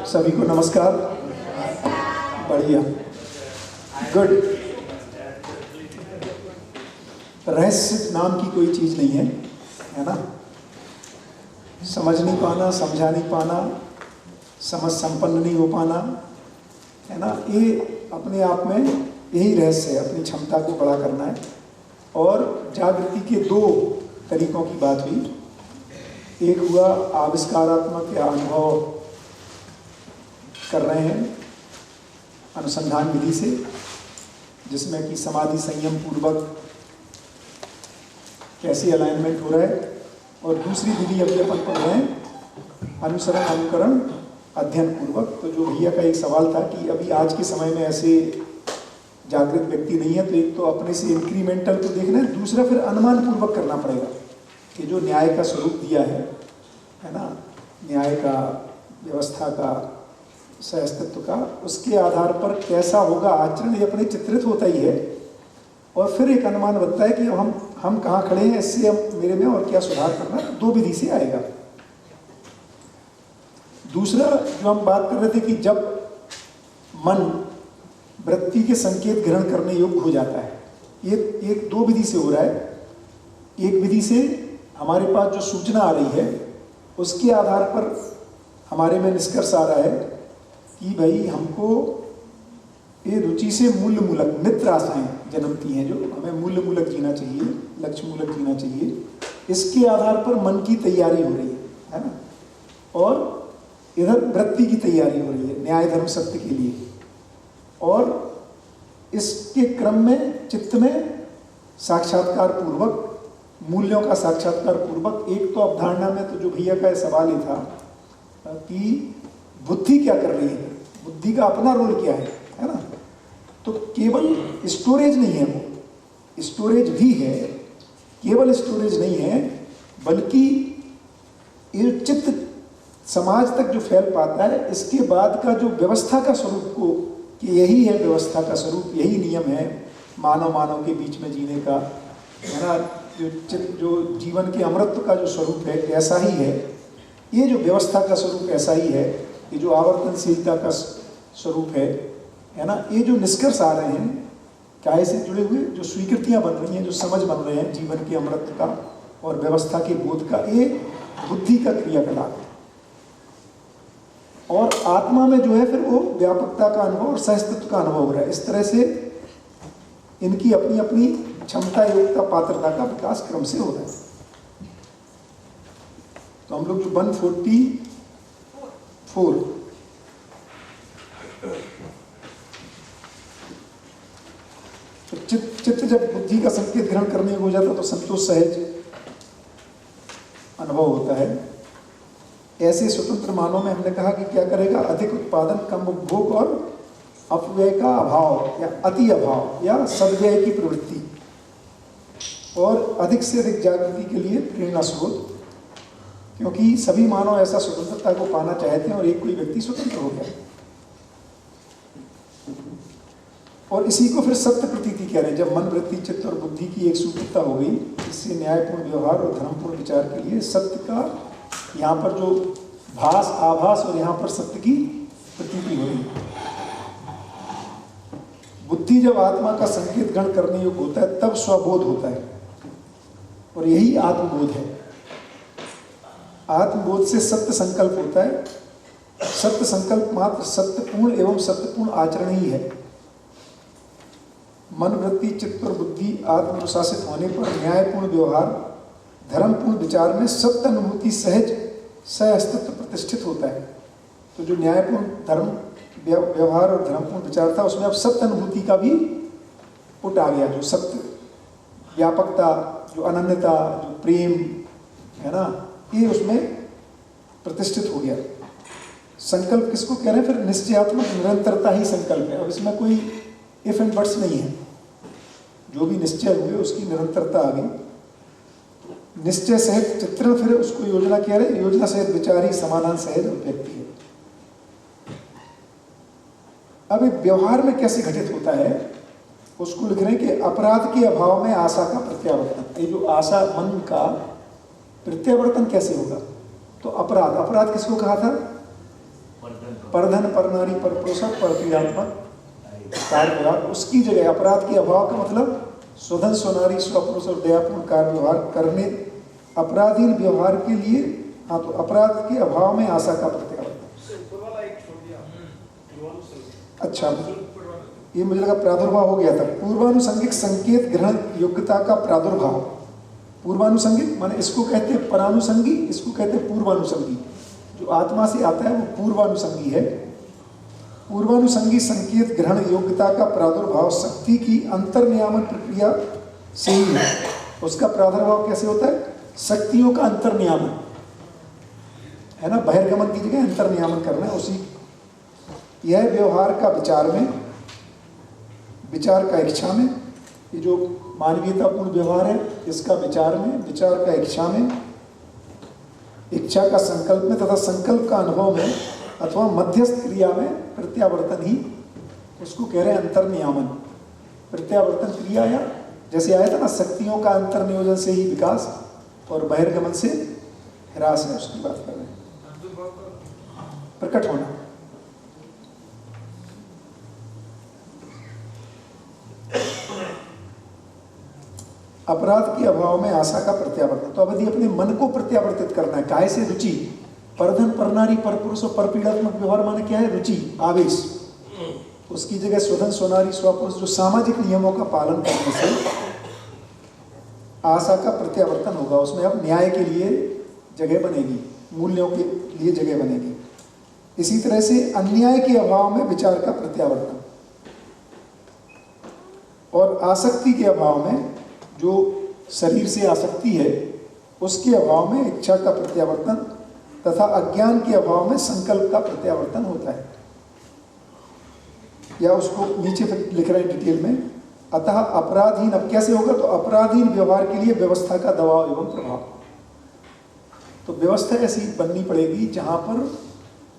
सभी को नमस्कार। बढ़िया, गुड। रहस्य नाम की कोई चीज़ नहीं है ना? समझ नहीं पाना, समझा नहीं पाना, समझ संपन्न नहीं हो पाना, है ना? ये अपने आप में यही रहस्य है, अपनी क्षमता को बड़ा करना है। और जागृति के दो तरीकों की बात हुई। एक हुआ आविष्कारात्मक या अनुभव कर रहे हैं अनुसंधान विधि से, जिसमें कि समाधि संयम पूर्वक कैसे अलाइनमेंट हो रहा है। और दूसरी विधि अभी अपन पढ़ रहे हैं अनुसरण अनुकरण अध्ययन पूर्वक। तो जो भैया का एक सवाल था कि अभी आज के समय में ऐसे जागृत व्यक्ति नहीं है, तो एक तो अपने से इंक्रीमेंटल को देखना है, दूसरा फिर अनुमान पूर्वक करना पड़ेगा कि जो न्याय का स्वरूप दिया है ना, न्याय का, व्यवस्था का, सहअस्तित्व का, उसके आधार पर कैसा होगा आचरण, ये अपने चित्रित होता ही है। और फिर एक अनुमान बनता है कि हम कहाँ खड़े हैं, इससे हम मेरे में और क्या सुधार करना है। दो विधि से आएगा। दूसरा जो हम बात कर रहे थे कि जब मन वृत्ति के संकेत ग्रहण करने योग्य हो जाता है, ये एक दो विधि से हो रहा है। एक विधि से हमारे पास जो सूचना आ रही है उसके आधार पर हमारे में निष्कर्ष आ रहा है कि भाई हमको ये रुचि से मूल्य मूलक मित्र आशाएं जन्मती हैं, जो हमें मूल्य मूलक जीना चाहिए, लक्ष्य मूलक जीना चाहिए। इसके आधार पर मन की तैयारी हो रही है ना? और इधर वृत्ति की तैयारी हो रही है न्याय धर्म सत्य के लिए। और इसके क्रम में चित्त में साक्षात्कार पूर्वक, मूल्यों का साक्षात्कार पूर्वक, एक तो अवधारणा में तो जो भैया का सवाल ही था कि बुद्धि क्या कर रही है, बुद्धि का अपना रोल क्या है ना? तो केवल स्टोरेज नहीं है, वो स्टोरेज भी है, केवल स्टोरेज नहीं है, बल्कि ये चित्त समाज तक जो फैल पाता है, इसके बाद का जो व्यवस्था का स्वरूप को, कि यही है व्यवस्था का स्वरूप, यही नियम है मानव के बीच में जीने का, है ना? जो जीवन के अमृत का जो स्वरूप है ऐसा ही है, ये जो व्यवस्था का स्वरूप ऐसा ही है, ये जो आवर्तनशीलता का स्वरूप है ना? ये जो निष्कर्ष आ रहे हैं काय से जुड़े हुए, जो स्वीकृतियां बन रही हैं, जो समझ बन रहे हैं जीवन के अमृत का और व्यवस्था के बोध का, ये बुद्धि का क्रियाकलाप है। और आत्मा में जो है फिर वो व्यापकता का अनुभव और सहअस्तित्व का अनुभव हो रहा है। इस तरह से इनकी अपनी अपनी क्षमता, योग्यता, पात्रता का विकास क्रम से हो रहा है। तो हम लोग जो 144 तो चित्त जब बुद्धि का संकेत ग्रहण करने हो जाता तो संतोष सहज अनुभव होता है। ऐसे स्वतंत्र मानव में हमने कहा कि क्या करेगा, अधिक उत्पादन, कम उपभोग और अपव्यय का अभाव या अति अभाव या सद्व्यय की प्रवृत्ति, और अधिक से अधिक जागृति के लिए प्रेरणा स्रोत, क्योंकि सभी मानव ऐसा स्वतंत्रता को पाना चाहते हैं और एक कोई व्यक्ति स्वतंत्र हो गया। और इसी को फिर सत्य प्रतीति कह रहे हैं। जब मन, वृत्ति, चित्त और बुद्धि की एक सूत्रता हो गई, इससे न्यायपूर्ण व्यवहार और धर्मपूर्ण विचार के लिए सत्य का यहाँ पर जो भास, आभास, और यहाँ पर सत्य की प्रतीति हो रही। बुद्धि जब आत्मा का संकेत ग्रहण करने योग्य होता है तब स्वबोध होता है, और यही आत्मबोध है। आत्मबोध से सत्य संकल्प होता है। सत्य संकल्प मात्र सत्यपूर्ण एवं सत्यपूर्ण आचरण ही है। मन, वृत्ति, चित्त और बुद्धि आत्मनुशासित होने पर न्यायपूर्ण व्यवहार, धर्मपूर्ण विचार में सत्य अनुभूति, सहज सहअस्तित्व प्रतिष्ठित होता है। तो जो न्यायपूर्ण धर्म व्यवहार और धर्मपूर्ण विचार था, उसमें अब सत्य अनुभूति का भी पुट आ गया। जो सत्य, व्यापकता, जो अनन्यता, जो प्रेम है ना, ये उसमें प्रतिष्ठित हो गया। संकल्प किसको कह रहे हैं? फिर निश्चयात्मक निरंतरता ही संकल्प है। अब इसमें कोई इफ एंड बट्स नहीं है। जो भी निश्चय हुए उसकी निरंतरता आ गई। निश्चय सहित चित्रण, फिर उसको योजना कह रहे हैं। योजना सहित विचार ही समाधान सहज अभिव्यक्ति है। अब व्यवहार में कैसे घटित होता है उसको लिख रहे हैं कि अपराध के अभाव में आशा का प्रत्यावर्तन। ये जो आशा, मन का प्रत्यावर्तन कैसे होगा? तो अपराध किसको कहा था? परधन परनारी परपुरुष परपीड़ात्मक कार्य व्यवहार, उसकी जगह अपराध के अभाव का मतलब स्वधन स्वनारी स्वपुरुष और दयापूर्ण कार्य व्यवहार करने, अपराधीन व्यवहार के लिए, हाँ तो अपराध के अभाव में आशा का प्रत्यावर्तन। अच्छा, ये मुझे लगा प्रादुर्भाव हो गया था। पूर्वानुसंगिक संकेत ग्रहण योग्यता का प्रादुर्भाव। पूर्वानुसंगिक माने इसको कहते हैं परानुसंगी, इसको कहते हैं पूर्वानुसंगी। जो आत्मा से आता है वो पूर्वानुसंगी है। पूर्वानुसंगी संकेत ग्रहण योग्यता का प्रादुर्भाव शक्ति की अंतर्नियामन प्रक्रिया से ही है। उसका प्रादुर्भाव कैसे होता है? शक्तियों का अंतर्नियामन है ना, बहिर्गमन की जगह अंतर्नियामन करना है उसी। यह व्यवहार का विचार में, विचार का इच्छा में, ये जो मानवीयतापूर्ण व्यवहार है इसका विचार में, विचार का इच्छा में, इच्छा का संकल्प में तथा संकल्प का अनुभव में अथवा मध्यस्थ क्रिया में प्रत्यावर्तन ही उसको कह रहे हैं अंतर्नियामन। प्रत्यावर्तन क्रिया या जैसे आया था ना, शक्तियों का अंतर्नियोजन से ही विकास और बहिर्गमन से ह्रास है, उसकी बात कर रहे हैं। प्रकट होना, अपराध के अभाव में आशा का प्रत्यावर्तन। तो अब यदि अपने मन को प्रत्यावर्तित करना है, काहे से? रुचि, परधन परनारी परपुरुष और परपीड़ात्मक व्यवहार माने क्या है? रुचि, आवेश। उसकी जगह स्वधन स्वनारी स्वपुरुष जो सामाजिक नियमों का पालन करने से आशा का प्रत्यावर्तन होगा। उसमें अब न्याय के लिए जगह बनेगी, मूल्यों के लिए जगह बनेगी। इसी तरह से अन्याय के अभाव में विचार का प्रत्यावर्तन और आसक्ति के अभाव में, जो शरीर से आसक्ति है उसके अभाव में इच्छा का प्रत्यावर्तन तथा अज्ञान के अभाव में संकल्प का प्रत्यावर्तन होता है। या उसको नीचे लिख रहे हैं डिटेल में, अतः अपराधीन, अब कैसे होगा? तो अपराधीन व्यवहार के लिए व्यवस्था का दबाव एवं प्रभाव। तो व्यवस्था ऐसी बननी पड़ेगी जहां पर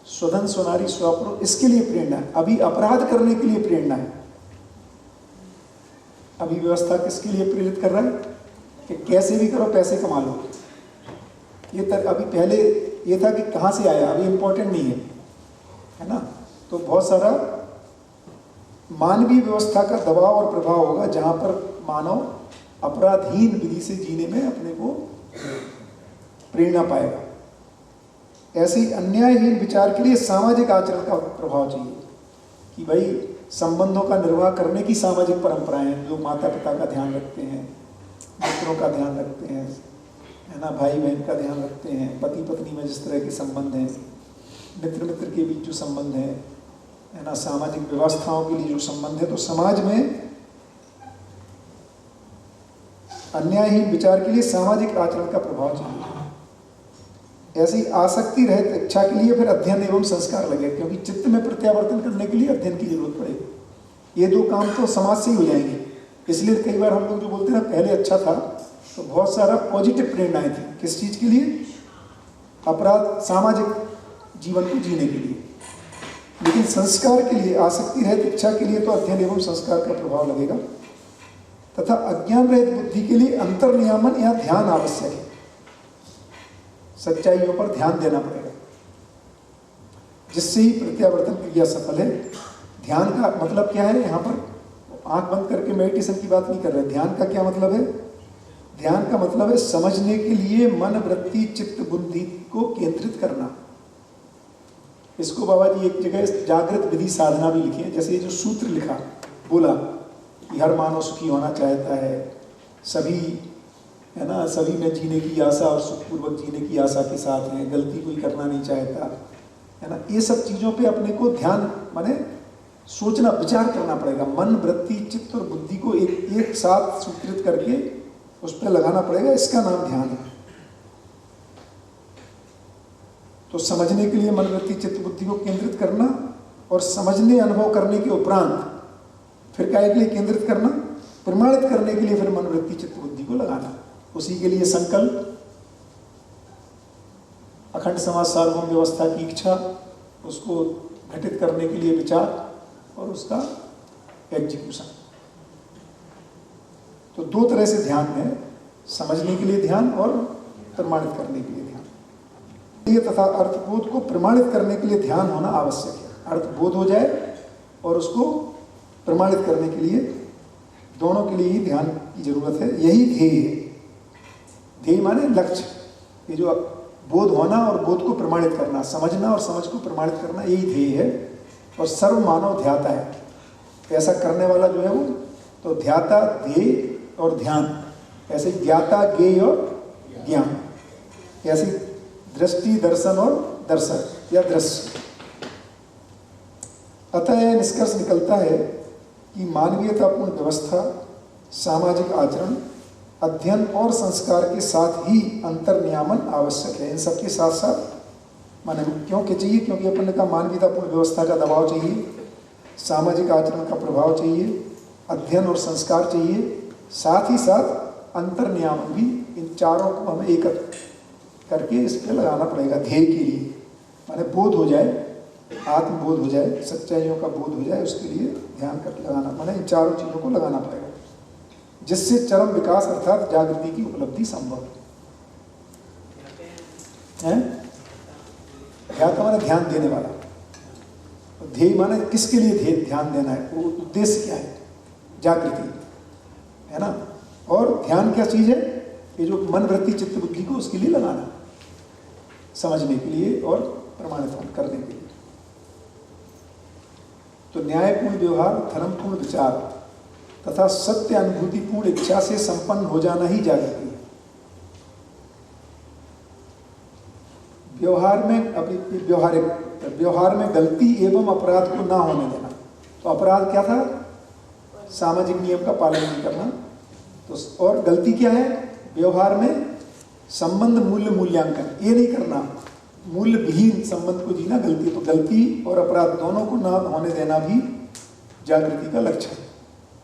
स्वधन स्वनारी स्वपुरुष, इसके लिए प्रेरणा है। अभी अपराध करने के लिए प्रेरणा है। अभी व्यवस्था किसके लिए प्रेरित कर रहा है? कि कैसे भी करो पैसे कमा लो। ये तक अभी पहले ये था कि कहाँ से आया, अभी इम्पोर्टेंट नहीं है ना। तो बहुत सारा मानवीय व्यवस्था का दबाव और प्रभाव होगा जहाँ पर मानव अपराधहीन विधि से जीने में अपने को प्रेरणा पाएगा। ऐसे ही अन्यायहीन विचार के लिए सामाजिक आचरण का प्रभाव चाहिए कि भाई संबंधों का निर्वाह करने की सामाजिक परंपराएं हैं, जो माता पिता का ध्यान रखते हैं, मित्रों का ध्यान रखते हैं, है ना, भाई बहन का ध्यान रखते हैं, पति पत्नी में जिस तरह के संबंध हैं, मित्र मित्र के बीच जो संबंध है ना, सामाजिक व्यवस्थाओं के लिए जो संबंध है। तो समाज में अन्यायहीन विचार के लिए सामाजिक आचरण का प्रभाव चाहिए। ऐसी आसक्ति रहित इच्छा के लिए फिर अध्ययन एवं संस्कार लगे, क्योंकि चित्त में प्रत्यावर्तन करने के लिए अध्ययन की जरूरत पड़ेगी। ये दो काम तो समाज से ही हो जाएंगे। इसलिए कई बार हम लोग जो बोलते हैं ना, पहले अच्छा था, तो बहुत सारा पॉजिटिव प्रेरणाएं थी। किस चीज़ के लिए? अपराध, सामाजिक जीवन को जीने के लिए। लेकिन संस्कार के लिए, आसक्ति रहित इच्छा के लिए तो अध्ययन एवं संस्कार का प्रभाव लगेगा तथा अज्ञान रहित बुद्धि के लिए अंतर्नियामन या ध्यान आवश्यक है। सच्चाइयों पर ध्यान देना पड़ेगा, जिससे ही प्रत्यावर्तन क्रिया सफल है। ध्यान का मतलब क्या है? यहाँ पर आंख बंद करके मेडिटेशन की बात नहीं कर रहे। ध्यान का क्या मतलब है? ध्यान का मतलब है समझने के लिए मन, वृत्ति, चित्त, बुद्धि को केंद्रित करना। इसको बाबा जी एक जगह जागृत विधि साधना भी लिखी है। जैसे ये जो सूत्र लिखा, बोला कि हर मानव सुखी होना चाहता है, सभी, है ना, सभी में जीने की आशा और सुखपूर्वक जीने की आशा के साथ हैं, गलती कोई करना नहीं चाहता, है ना। ये सब चीज़ों पे अपने को ध्यान माने सोचना, विचार करना पड़ेगा। मन, वृत्ति, चित्त और बुद्धि को एक साथ सूत्रित करके उस पर लगाना पड़ेगा। इसका नाम ध्यान है। तो समझने के लिए मन, वृत्ति, चित्त, बुद्धि को केंद्रित करना और समझने, अनुभव करने के उपरांत फिर क्या के लिए केंद्रित करना? प्रमाणित करने के लिए फिर मन, वृत्ति, चित्त, बुद्धि को लगाना। उसी के लिए संकल्प, अखंड समाज सार्वभौम व्यवस्था की इच्छा, उसको घटित करने के लिए विचार और उसका एग्जीक्यूशन। तो दो तरह से ध्यान है, समझने के लिए ध्यान और प्रमाणित करने के लिए ध्यान। तथा अर्थबोध को प्रमाणित करने के लिए ध्यान होना आवश्यक है। अर्थबोध हो जाए और उसको प्रमाणित करने के लिए, दोनों के लिए ही ध्यान की जरूरत है। यही ध्येय है। ध्येय माने लक्ष्य। ये जो बोध होना और बोध को प्रमाणित करना, समझना और समझ को प्रमाणित करना, यही ध्येय है। और सर्व मानव ध्याता है, ऐसा करने वाला जो है वो, तो ध्याता, ध्येय और ध्यान, ऐसे ज्ञाता, ज्ञेय और ज्ञान, ऐसे दृष्टि, दर्शन और दर्शक या दृश्य। अतः यह निष्कर्ष निकलता है कि मानवीयतापूर्ण व्यवस्था, सामाजिक आचरण, अध्ययन और संस्कार के साथ ही अंतर्नियामन आवश्यक है। इन सबके साथ साथ माने क्यों के चाहिए? क्योंकि अपन ने कहा मानवीयतापूर्ण व्यवस्था का दबाव चाहिए, सामाजिक आचरण का प्रभाव चाहिए, अध्ययन और संस्कार चाहिए, साथ ही साथ अंतर्नियामन भी। इन चारों को हमें एकत्र करके इस पर लगाना पड़ेगा ध्येय के लिए। माने बोध हो जाए, आत्मबोध हो जाए, सच्चाइयों का बोध हो जाए, उसके लिए ध्यान कर लगाना, माने इन चारों चीज़ों को लगाना पड़ेगा, जिससे चरम विकास अर्थात जागृति की उपलब्धि संभव है। ध्याता माने ध्यान देने वाला, ध्येय माने किसके लिए ध्यान देना है, वो उद्देश्य क्या है, जागृति है ना। और ध्यान क्या चीज़ है? ये जो मन, वृत्ति, चित्त, बुद्धि को उसके लिए लगाना, समझने के लिए और प्रमाणित करने के लिए। तो न्यायपूर्ण व्यवहार, धर्मपूर्ण विचार तथा सत्य अनुभूतिपूर्ण इच्छा से संपन्न हो जाना ही जागृति है। व्यवहार में व्यवहार में गलती एवं अपराध को ना होने देना। तो अपराध क्या था? सामाजिक नियम का पालन नहीं करना। तो और गलती क्या है? व्यवहार में संबंध मूल्य मूल्यांकन, ये नहीं करना, मूल्य विहीन संबंध को जीना गलती। तो गलती और अपराध दोनों को ना होने देना भी जागृति का लक्ष्य है।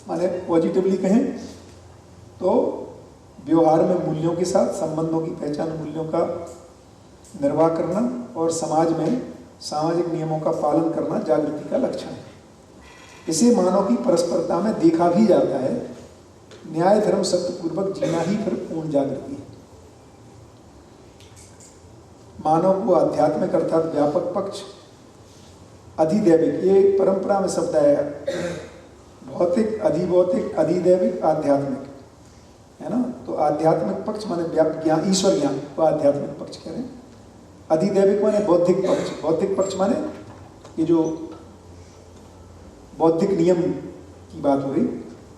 माने पॉजिटिवली कहें तो व्यवहार में मूल्यों के साथ संबंधों की पहचान, मूल्यों का निर्वाह करना और समाज में सामाजिक नियमों का पालन करना जागृति का लक्षण है। इसे मानव की परस्परता में देखा भी जाता है। न्याय, धर्म, सत्यपूर्वक जीना ही फिर पूर्ण जागृति है। मानव को आध्यात्मिक अर्थात व्यापक पक्ष, अधिदैविक, ये परंपरा में शब्द आया, भौतिक, अधिभौतिक, अधिदैविक, आध्यात्मिक, है ना। तो आध्यात्मिक पक्ष माने ज्ञान, ईश्वर ज्ञान को आध्यात्मिक पक्ष कह रहे हैं। अधिदैविक माने बौद्धिक पक्ष, बौद्धिक पक्ष माने ये जो बौद्धिक नियम की बात हो रही,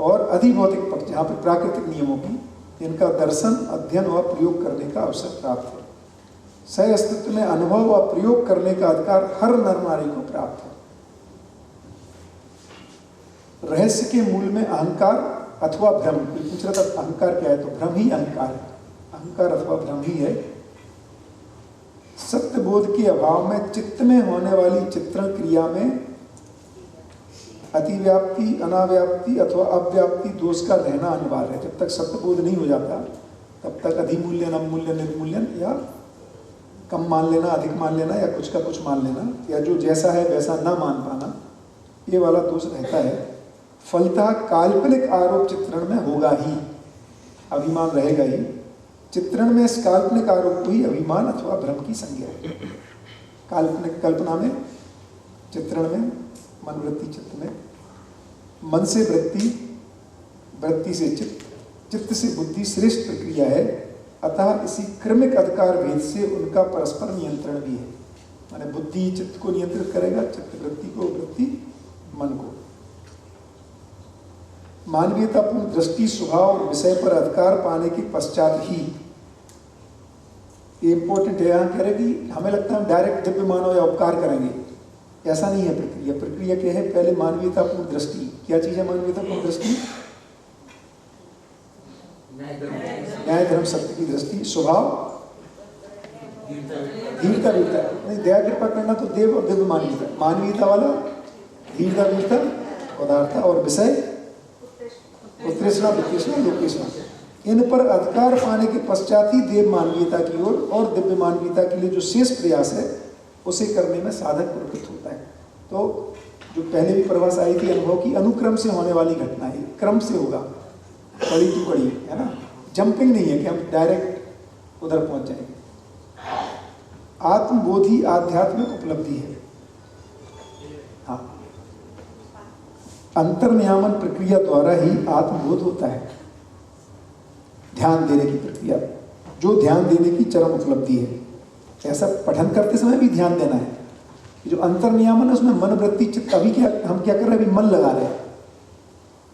और अधिभौतिक पक्ष जहाँ पर प्राकृतिक नियमों की, इनका दर्शन, अध्ययन व प्रयोग करने का अवसर प्राप्त है। सह अस्तित्व में अनुभव व प्रयोग करने का अधिकार हर नर नारी को प्राप्त है। रहस्य के मूल में अहंकार अथवा भ्रम, पूछ रहा था अहंकार क्या है, तो भ्रम ही अहंकार है, अहंकार अथवा भ्रम ही है। सत्य बोध के अभाव में चित्त में होने वाली चित्रण क्रिया में अतिव्याप्ति, अनाव्याप्ति अथवा अव्याप्ति दोष का रहना अनिवार्य है। जब तक सत्य बोध नहीं हो जाता तब तक अधिमूल्यन, अवमूल्यन, निर्मूल्यन या कम मान लेना, अधिक मान लेना या कुछ का कुछ मान लेना, या जो जैसा है वैसा ना मान पाना, ये वाला दोष रहता है। फलतः काल्पनिक आरोप चित्रण में होगा ही, अभिमान रहेगा ही। चित्रण में इस काल्पनिक आरोप को ही अभिमान अथवा भ्रम की संज्ञा है। काल्पनिक, कल्पना में, चित्रण में, मन, वृत्ति, चित्त में, मन से वृत्ति, वृत्ति से चित्त, चित्त से बुद्धि श्रेष्ठ प्रक्रिया है। अतः इसी क्रमिक अधिकार भेद से उनका परस्पर नियंत्रण भी है। माने बुद्धि चित्त को नियंत्रित करेगा, चित्त वृत्ति को, वृत्ति मन को। मानवीयतापूर्ण दृष्टि, स्वभाव, विषय पर अधिकार पाने के पश्चात ही, ये इंपॉर्टेंट है, यहाँ कह रहे कि हमें लगता है हम डायरेक्ट दिव्य मानव या उपकार करेंगे, ऐसा नहीं है प्रक्रिया। प्रक्रिया क्या है? पहले मानवीयतापूर्ण दृष्टि। क्या चीज है मानवीयतापूर्ण दृष्टि? न्याय, धर्म, सत्य की दृष्टि। स्वभाव, धीरता, वीरता, नहीं दया कृपा करना तो देव और दिव्य मानवीयता, मानवीयता वाला धीरता, वीरता, उदारता। और विषय उत्तृष्णा, वितृष्णा, लोकेष्णा। इन पर अधिकार पाने के पश्चात ही देव मानवीयता की ओर और दिव्य मानवीयता के लिए जो शेष प्रयास है उसे करने में साधक प्रवृत्त होता है। तो जो पहले भी प्रवास आई थी अनुभव की, अनुक्रम से होने वाली घटना है, क्रम से होगा, पड़ी की पड़ी, है ना। जंपिंग नहीं है कि हम डायरेक्ट उधर पहुंच जाएंगे। आत्मबोध ही आध्यात्मिक उपलब्धि है। हाँ, अंतर्नियामन प्रक्रिया द्वारा ही आत्मबोध होता है। ध्यान देने की प्रक्रिया, जो ध्यान देने की चरम उपलब्धि है। ऐसा पठन करते समय भी ध्यान देना है। जो अंतर्नियामन है उसमें मन वृत्ति चित्त, अभी क्या हम क्या कर रहे हैं, अभी मन लगा रहे हैं,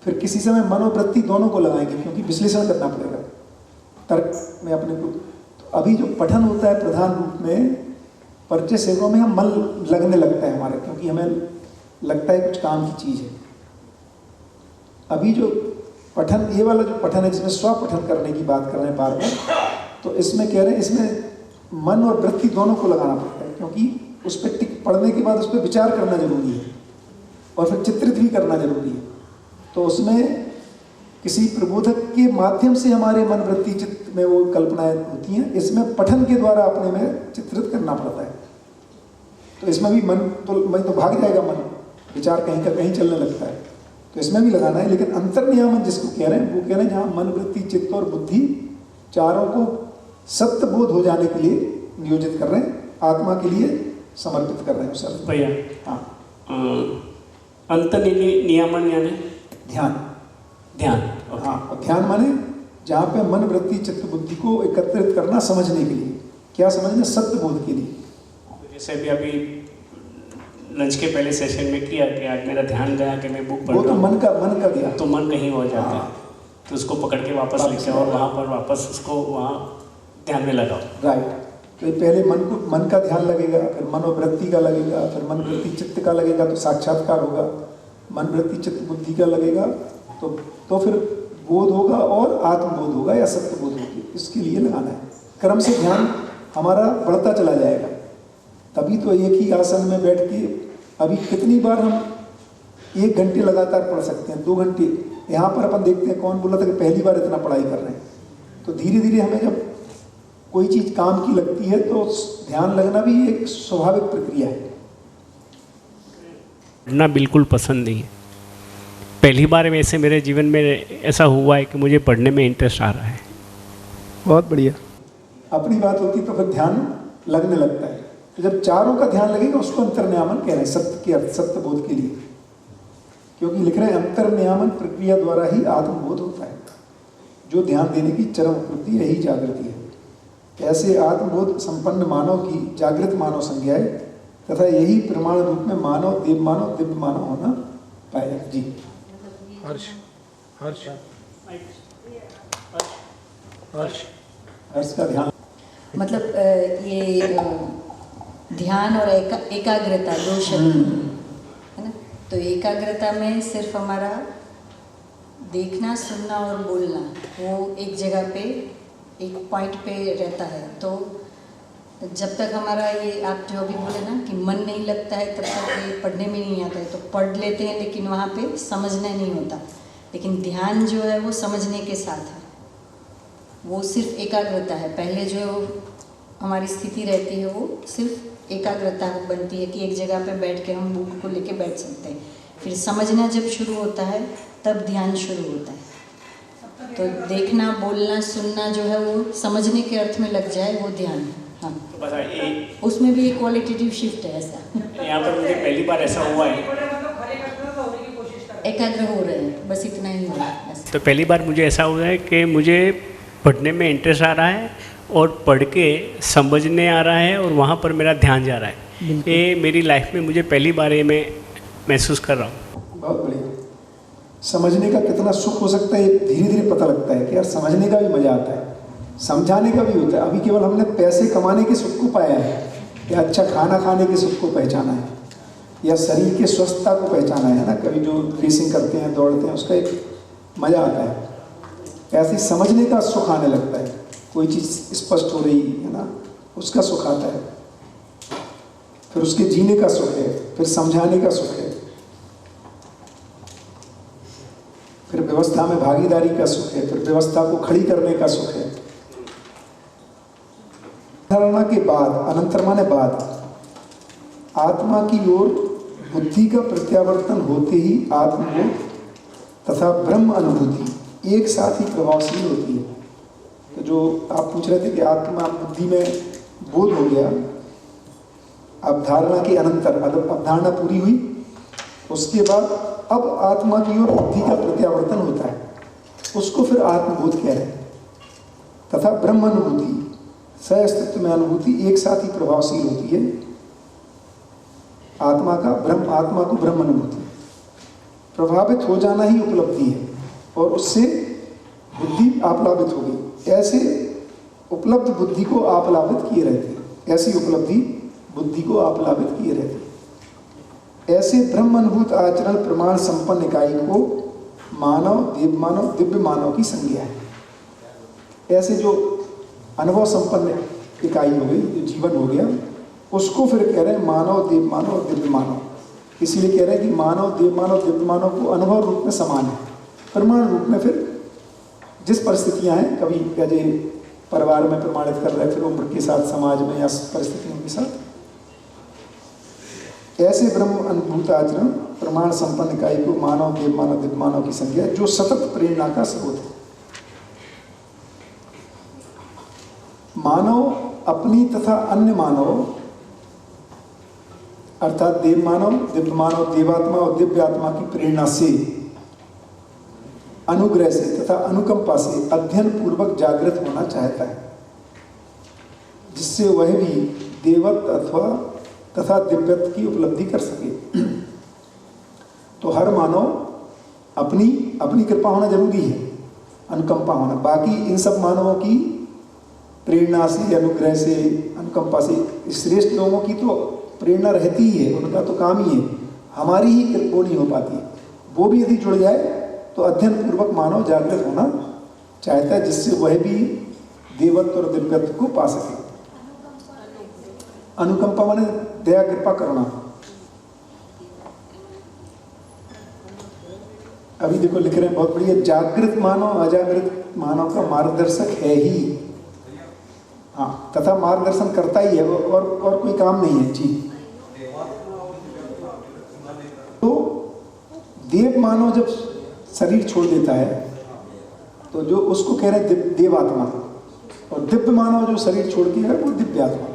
फिर किसी समय मन और वृत्ति दोनों को लगाएंगे, क्योंकि विश्लेषण करना पड़ेगा तर्क में अपने को। तो अभी जो पठन होता है प्रधान रूप में परिचय सेवाओं में, हम मन लगने लगता है हमारे, क्योंकि हमें लगता है कुछ काम की चीज है। अभी जो पठन, ये वाला जो पठन है जिसमें स्वपठन करने की बात कर रहे हैं बार बार, तो इसमें कह रहे हैं इसमें मन और वृत्ति दोनों को लगाना पड़ता है, क्योंकि उस पर टिक पढ़ने के बाद उस पर विचार करना जरूरी है और फिर चित्रित भी करना जरूरी है। तो उसमें किसी प्रबोधक के माध्यम से हमारे मन वृत्ति चित्त में वो कल्पनाएं होती हैं, इसमें पठन के द्वारा अपने में चित्रित करना पड़ता है। तो इसमें भी मन तो भाग जाएगा, मन विचार कहीं का कहीं चलने लगता है, तो इसमें भी लगाना है। लेकिन अंतर्नियामन जिसको कह रहे हैं वो कह रहे हैं जहाँ मन वृत्ति चित्त और बुद्धि चारों को सत्य बोध हो जाने के लिए नियोजित कर रहे हैं, आत्मा के लिए समर्पित कर रहे हैं सर। भैया हाँ, अंतर्नियामन यानी ध्यान। ध्यान, हाँ, और ध्यान माने जहाँ पे मन वृत्ति चित्त बुद्धि को एकत्रित करना समझने के लिए। क्या समझना? सत्य बोध के लिए। जैसे अभी लंच के पहले सेशन में किया कि आज मेरा ध्यान गया कि मैं बुक पढ़ वो रहा तो हूँ, मन का गया, तो मन कहीं हो जाता है, तो उसको पकड़ के वापस लेके आओ और वहाँ पर वापस उसको वहाँ ध्यान में लगाओ। राइट। तो पहले मन का ध्यान लगेगा, फिर मनोवृत्ति का लगेगा, फिर मन वृत्ति चित्त का लगेगा तो साक्षात्कार होगा, मन वृत्ति चित्त बुद्धि का लगेगा तो फिर बोध होगा और आत्मबोध होगा या सत्य बोध होगी। इसके लिए लगाना है। क्रम से ध्यान हमारा बढ़ता चला जाएगा, तभी तो एक ही आसन में बैठ के अभी कितनी बार हम 1 घंटे लगातार पढ़ सकते हैं, 2 घंटे। यहाँ पर अपन देखते हैं कौन बोला था कि पहली बार इतना पढ़ाई कर रहे हैं। तो धीरे धीरे हमें जब कोई चीज़ काम की लगती है तो ध्यान लगना भी एक स्वाभाविक प्रक्रिया है। पढ़ना बिल्कुल पसंद नहीं है। पहली बार वैसे मेरे जीवन में ऐसा हुआ है कि मुझे पढ़ने में इंटरेस्ट आ रहा है। बहुत बढ़िया। अपनी बात होती तो फिर ध्यान लगने लगता है। तो जब चारों का ध्यान लगेगा उसको अंतर्नियामन कह रहे हैं, सत्य के अर्थ, सत्य बोध के लिए। क्योंकि लिख रहे हैं अंतर्नियामन प्रक्रिया द्वारा ही आत्मबोध होता है। जो ध्यान देने की चरम उपलब्धि यही जागृति है। ऐसे आत्मबोध संपन्न मानव की जागृत मानव संज्ञा है तथा यही प्रमाण रूप में मानव, देव मानव, दिव्य मानव होना पाएगा। जी हर्ष हर्ष हर्ष हर्ष का ध्यान मतलब ये ध्यान और एकाग्रता 2 शब्द है ना। तो एकाग्रता में सिर्फ हमारा देखना, सुनना और बोलना वो एक जगह पे, एक पॉइंट पे रहता है। तो जब तक हमारा ये आप जो अभी बोले ना कि मन नहीं लगता है तब तक ये पढ़ने में नहीं आता है। तो पढ़ लेते हैं लेकिन वहाँ पे समझना नहीं होता। लेकिन ध्यान जो है वो समझने के साथ है, वो सिर्फ एकाग्रता है। पहले जो हमारी स्थिति रहती है वो सिर्फ एकाग्रता बनती है कि एक जगह पे बैठ के हम बुक को लेके बैठ सकते हैं। फिर समझना जब शुरू होता है तब ध्यान शुरू होता है। तो देखना, बोलना, सुनना जो है वो समझने के अर्थ में लग जाए वो ध्यान है। हाँ, तो उसमें भी एक क्वालिटेटिव शिफ्ट है। ऐसा यहाँ पर मुझे पहली बार ऐसा हुआ है, एकाग्र हो रहे हैं, बस इतना ही हो रहा है। तो पहली बार मुझे ऐसा हुआ है कि मुझे पढ़ने में इंटरेस्ट आ रहा है और पढ़ के समझने आ रहा है और वहाँ पर मेरा ध्यान जा रहा है। ये मेरी लाइफ में मुझे पहली बार ये मैं महसूस कर रहा हूँ। बहुत बढ़िया। समझने का कितना सुख हो सकता है धीरे धीरे पता लगता है कि यार समझने का भी मजा आता है, समझाने का भी होता है। अभी केवल हमने पैसे कमाने के सुख को पाया है या अच्छा खाना खाने के सुख को पहचाना है या शरीर की स्वस्थता को पहचाना है ना। कभी जो रेसिंग करते हैं, दौड़ते हैं, उसका एक मजा आता है। ऐसे समझने का सुख आने लगता है, कोई चीज़ स्पष्ट हो रही है ना, उसका सुख आता है। फिर उसके जीने का सुख है, फिर समझाने का सुख है, फिर व्यवस्था में भागीदारी का सुख है, फिर व्यवस्था को खड़ी करने का सुख है। धारणा के बाद, अनंतर माने बाद, आत्मा की ओर बुद्धि का प्रत्यावर्तन होते ही आत्मबोध तथा ब्रह्म अनुभूति एक साथ ही प्रभावशील होती है। तो जो आप पूछ रहे थे कि आत्मा बुद्धि में बोध हो गया, अवधारणा के अनंतर अवधारणा पूरी हुई, उसके बाद अब आत्मा की ओर बुद्धि का प्रत्यावर्तन होता है, उसको फिर आत्मबोध कह रहे हैं। तथा ब्रह्म अनुभूति, सह-अस्तित्व में अनुभूति एक साथ ही प्रभावशील होती है। आत्मा को ब्रह्म अनुभूति प्रभावित हो जाना ही उपलब्धि है, और उससे बुद्धि आप्लावित हो गई। ऐसे उपलब्ध बुद्धि को आप्लावित किए रहते हैं, ऐसी उपलब्धि बुद्धि को आप्लावित किए रहते हैं। ऐसे ब्रह्म अनुभूत आचरण प्रमाण संपन्न इकाई को मानव, देव मानव, दिव्य मानव की संज्ञा है। ऐसे जो अनुभव संपन्न इकाई हो गई, जो जीवन हो गया, उसको फिर कह रहे हैं मानव, देव मानव, दिव्य मानव। इसीलिए कह रहे हैं कि मानव, देव मानव, दिव्य मानव को अनुभव रूप में समान है, प्रमाण रूप में फिर जिस परिस्थितियां हैं, कभी कहते परिवार में प्रमाणित कर रहे, फिर उम्र के साथ समाज में या परिस्थितियों के साथ, ऐसे ब्रह्म अनुभूत आचरण प्रमाण संपन्न इकाई को मानव, देव मानव, दिव्य मानव की संज्ञा, जो सतत प्रेरणा का स्रोत है। मानव अपनी तथा अन्य मानव अर्थात देव मानव, दिव्य मानव, देवात्मा और दिव्य आत्मा की प्रेरणा से, अनुग्रह से तथा अनुकंपा से अध्ययन पूर्वक जागृत होना चाहता है, जिससे वह भी देवत्व अथवा तथा दिव्यत्व की उपलब्धि कर सके। तो हर मानव अपनी कृपा होना जरूरी है, अनुकंपा होना। बाकी इन सब मानवों की प्रेरणा से, अनुग्रह से, अनुकंपा से, श्रेष्ठ लोगों की तो प्रेरणा रहती ही है, उनका तो काम ही है। हमारी ही वो नहीं हो पाती। वो भी यदि जुड़ जाए तो अध्ययन पूर्वक मानव जागृत होना चाहता है, जिससे वह भी देवत्व और दिव्यत्व को पा सके। अनुकंपा माने दया कृपा करना। अभी देखो लिख रहे हैं बहुत बढ़िया, जागृत मानव अजागृत मानव का मार्गदर्शक है ही, हाँ, तथा मार्गदर्शन करता ही है, और कोई काम नहीं है। जी, तो देव मानव जब शरीर छोड़ देता है तो जो उसको कह रहे हैं देवात्मा, और दिव्य मानव जो शरीर छोड़ के है वो दिव्य आत्मा।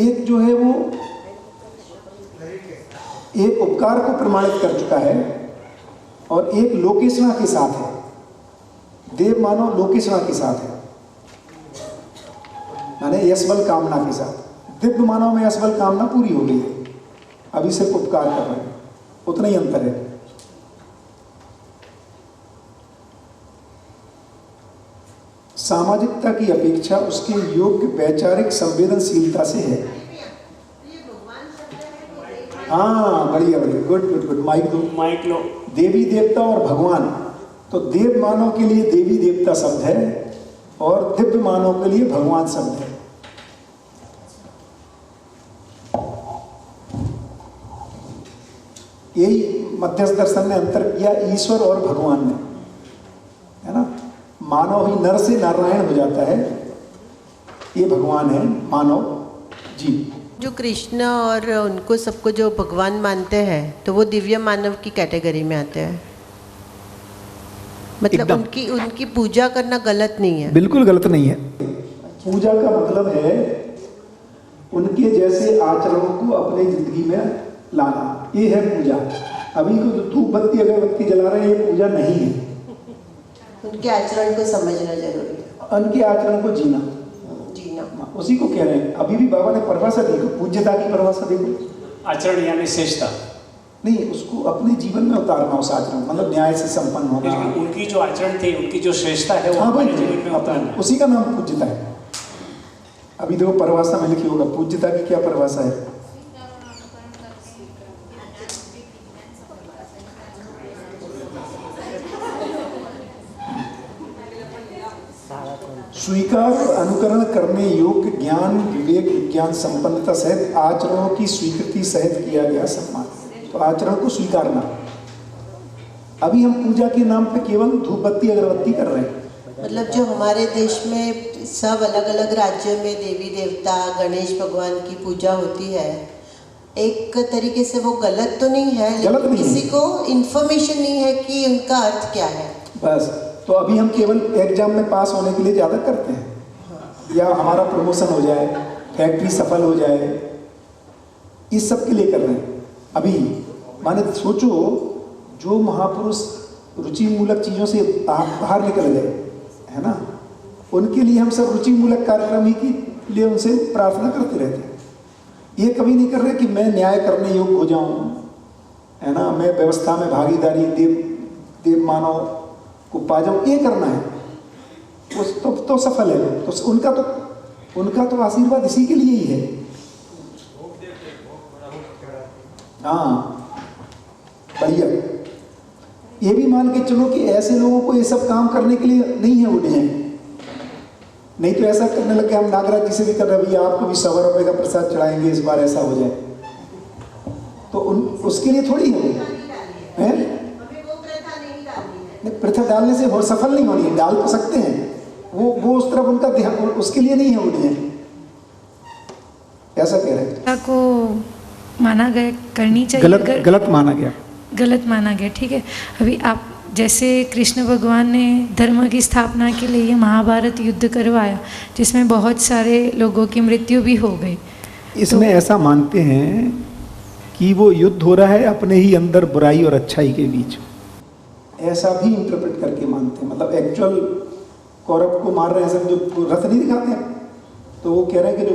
एक जो है वो एक उपकार को प्रमाणित कर चुका है, और एक लोकेशना के साथ है। देव मानव लोकेशना के साथ है, माने यशबल कामना के साथ। दिव्य मानव में यशबल कामना पूरी हो गई है, अभी सिर्फ उपकार कर रहे हैं, उतना ही अंतर है। सामाजिकता की अपेक्षा उसके योग्य वैचारिक संवेदनशीलता से है। हाँ, बढ़िया बढ़िया, गुड। माइक लो। देवी देवता और भगवान, तो देव मानव के लिए देवी देवता शब्द है और दिव्य मानव के लिए भगवान शब्द है। यही मध्यस्थ दर्शन ने अंतर किया ईश्वर और भगवान ने, है ना। मानव ही नर से नारायण हो जाता है, ये भगवान है मानव। जी, जो कृष्ण और उनको सबको जो भगवान मानते हैं तो वो दिव्य मानव की कैटेगरी में आते हैं। मतलब उनकी पूजा करना गलत नहीं है, बिल्कुल गलत नहीं है। पूजा का मतलब है उनके जैसे आचरणों को अपनी जिंदगी में लाना, ये है पूजा। अभी को जो धूप बत्ती अगरबत्ती जला रहे हैं ये पूजा नहीं है। उनके आचरण को समझना जरूरी है, उनके आचरण को जीना उसी को कह रहे हैं। अभी भी बाबा ने परिभाषा देखो, पूज्यता की परिभाषा देखो, आचरण यानी श्रेष्ठता नहीं, उसको अपने जीवन में उतारना उस आचरण, मतलब न्याय से संपन्न होना। उनकी जो आचरण थे, उनकी जो श्रेष्ठता है वो अपने जीवन में उतारना, उसी का नाम पूज्यता है। अभी देखो परिभाषा में लिखी होगा पूज्यता की क्या परिभाषा है। स्वीकार और अनुकरण करने योग्य ज्ञान, विवेक, विज्ञान संपन्नता सहित आचरणों की स्वीकृति सहित किया गया सम्मान। तो आचरण को स्वीकारना। अभी हम पूजा के नाम पे केवल धूप बत्ती अगरबत्ती कर रहे हैं। मतलब जो हमारे देश में सब अलग अलग राज्यों में देवी देवता गणेश भगवान की पूजा होती है, एक तरीके से वो गलत तो नहीं है, लेकिन किसी को इन्फॉर्मेशन नहीं है कि उनका अर्थ क्या है। बस, तो अभी हम केवल एग्जाम में पास होने के लिए ज़्यादा करते हैं, या हमारा प्रमोशन हो जाए, फैक्ट्री सफल हो जाए, इस सब के लिए कर रहे हैं। अभी माने सोचो, जो महापुरुष रुचि मूलक चीज़ों से बाहर निकल गए, है ना, उनके लिए हम सब रुचि मूलक कार्यक्रम ही के लिए उनसे प्रार्थना करते रहते हैं। ये कभी नहीं कर रहे कि मैं न्याय करने योग्य हो जाऊं, है ना, मैं व्यवस्था में भागीदारी देव मानव को पा जाऊं, ये करना है, उस तो सफल है। तो उनका तो आशीर्वाद इसी के लिए ही है। हाँ, बढ़िया। ये भी मान के चलो कि ऐसे लोगों को ये सब काम करने के लिए नहीं है उठे हैं, नहीं तो ऐसा करने लगे हम नागराज जी से भी कर रहे हैं, भैया आपको भी 100 रुपये का प्रसाद चढ़ाएंगे इस बार, ऐसा हो जाए, तो उसके लिए थोड़ी है हैं? नहीं, प्रथा डालने से बहुत सफल नहीं होनी है, डाल तो सकते हैं, वो उस तरफ उनका ध्यान, उसके लिए नहीं है उठे हैं, ऐसा कह रहे हैं। को माना गया, करनी चाहिए, गलत माना गया, गलत माना गया, ठीक है। अभी आप जैसे कृष्ण भगवान ने धर्म की स्थापना के लिए महाभारत युद्ध करवाया, जिसमें बहुत सारे लोगों की मृत्यु भी हो गई। इसमें तो ऐसा मानते हैं कि वो युद्ध हो रहा है अपने ही अंदर बुराई और अच्छाई के बीच, ऐसा भी इंटरप्रेट करके मानते हैं। मतलब एक्चुअल कौरव को मार रहे हैं सब, जो रथ नहीं दिखाते हैं, तो वो कह रहे हैं कि जो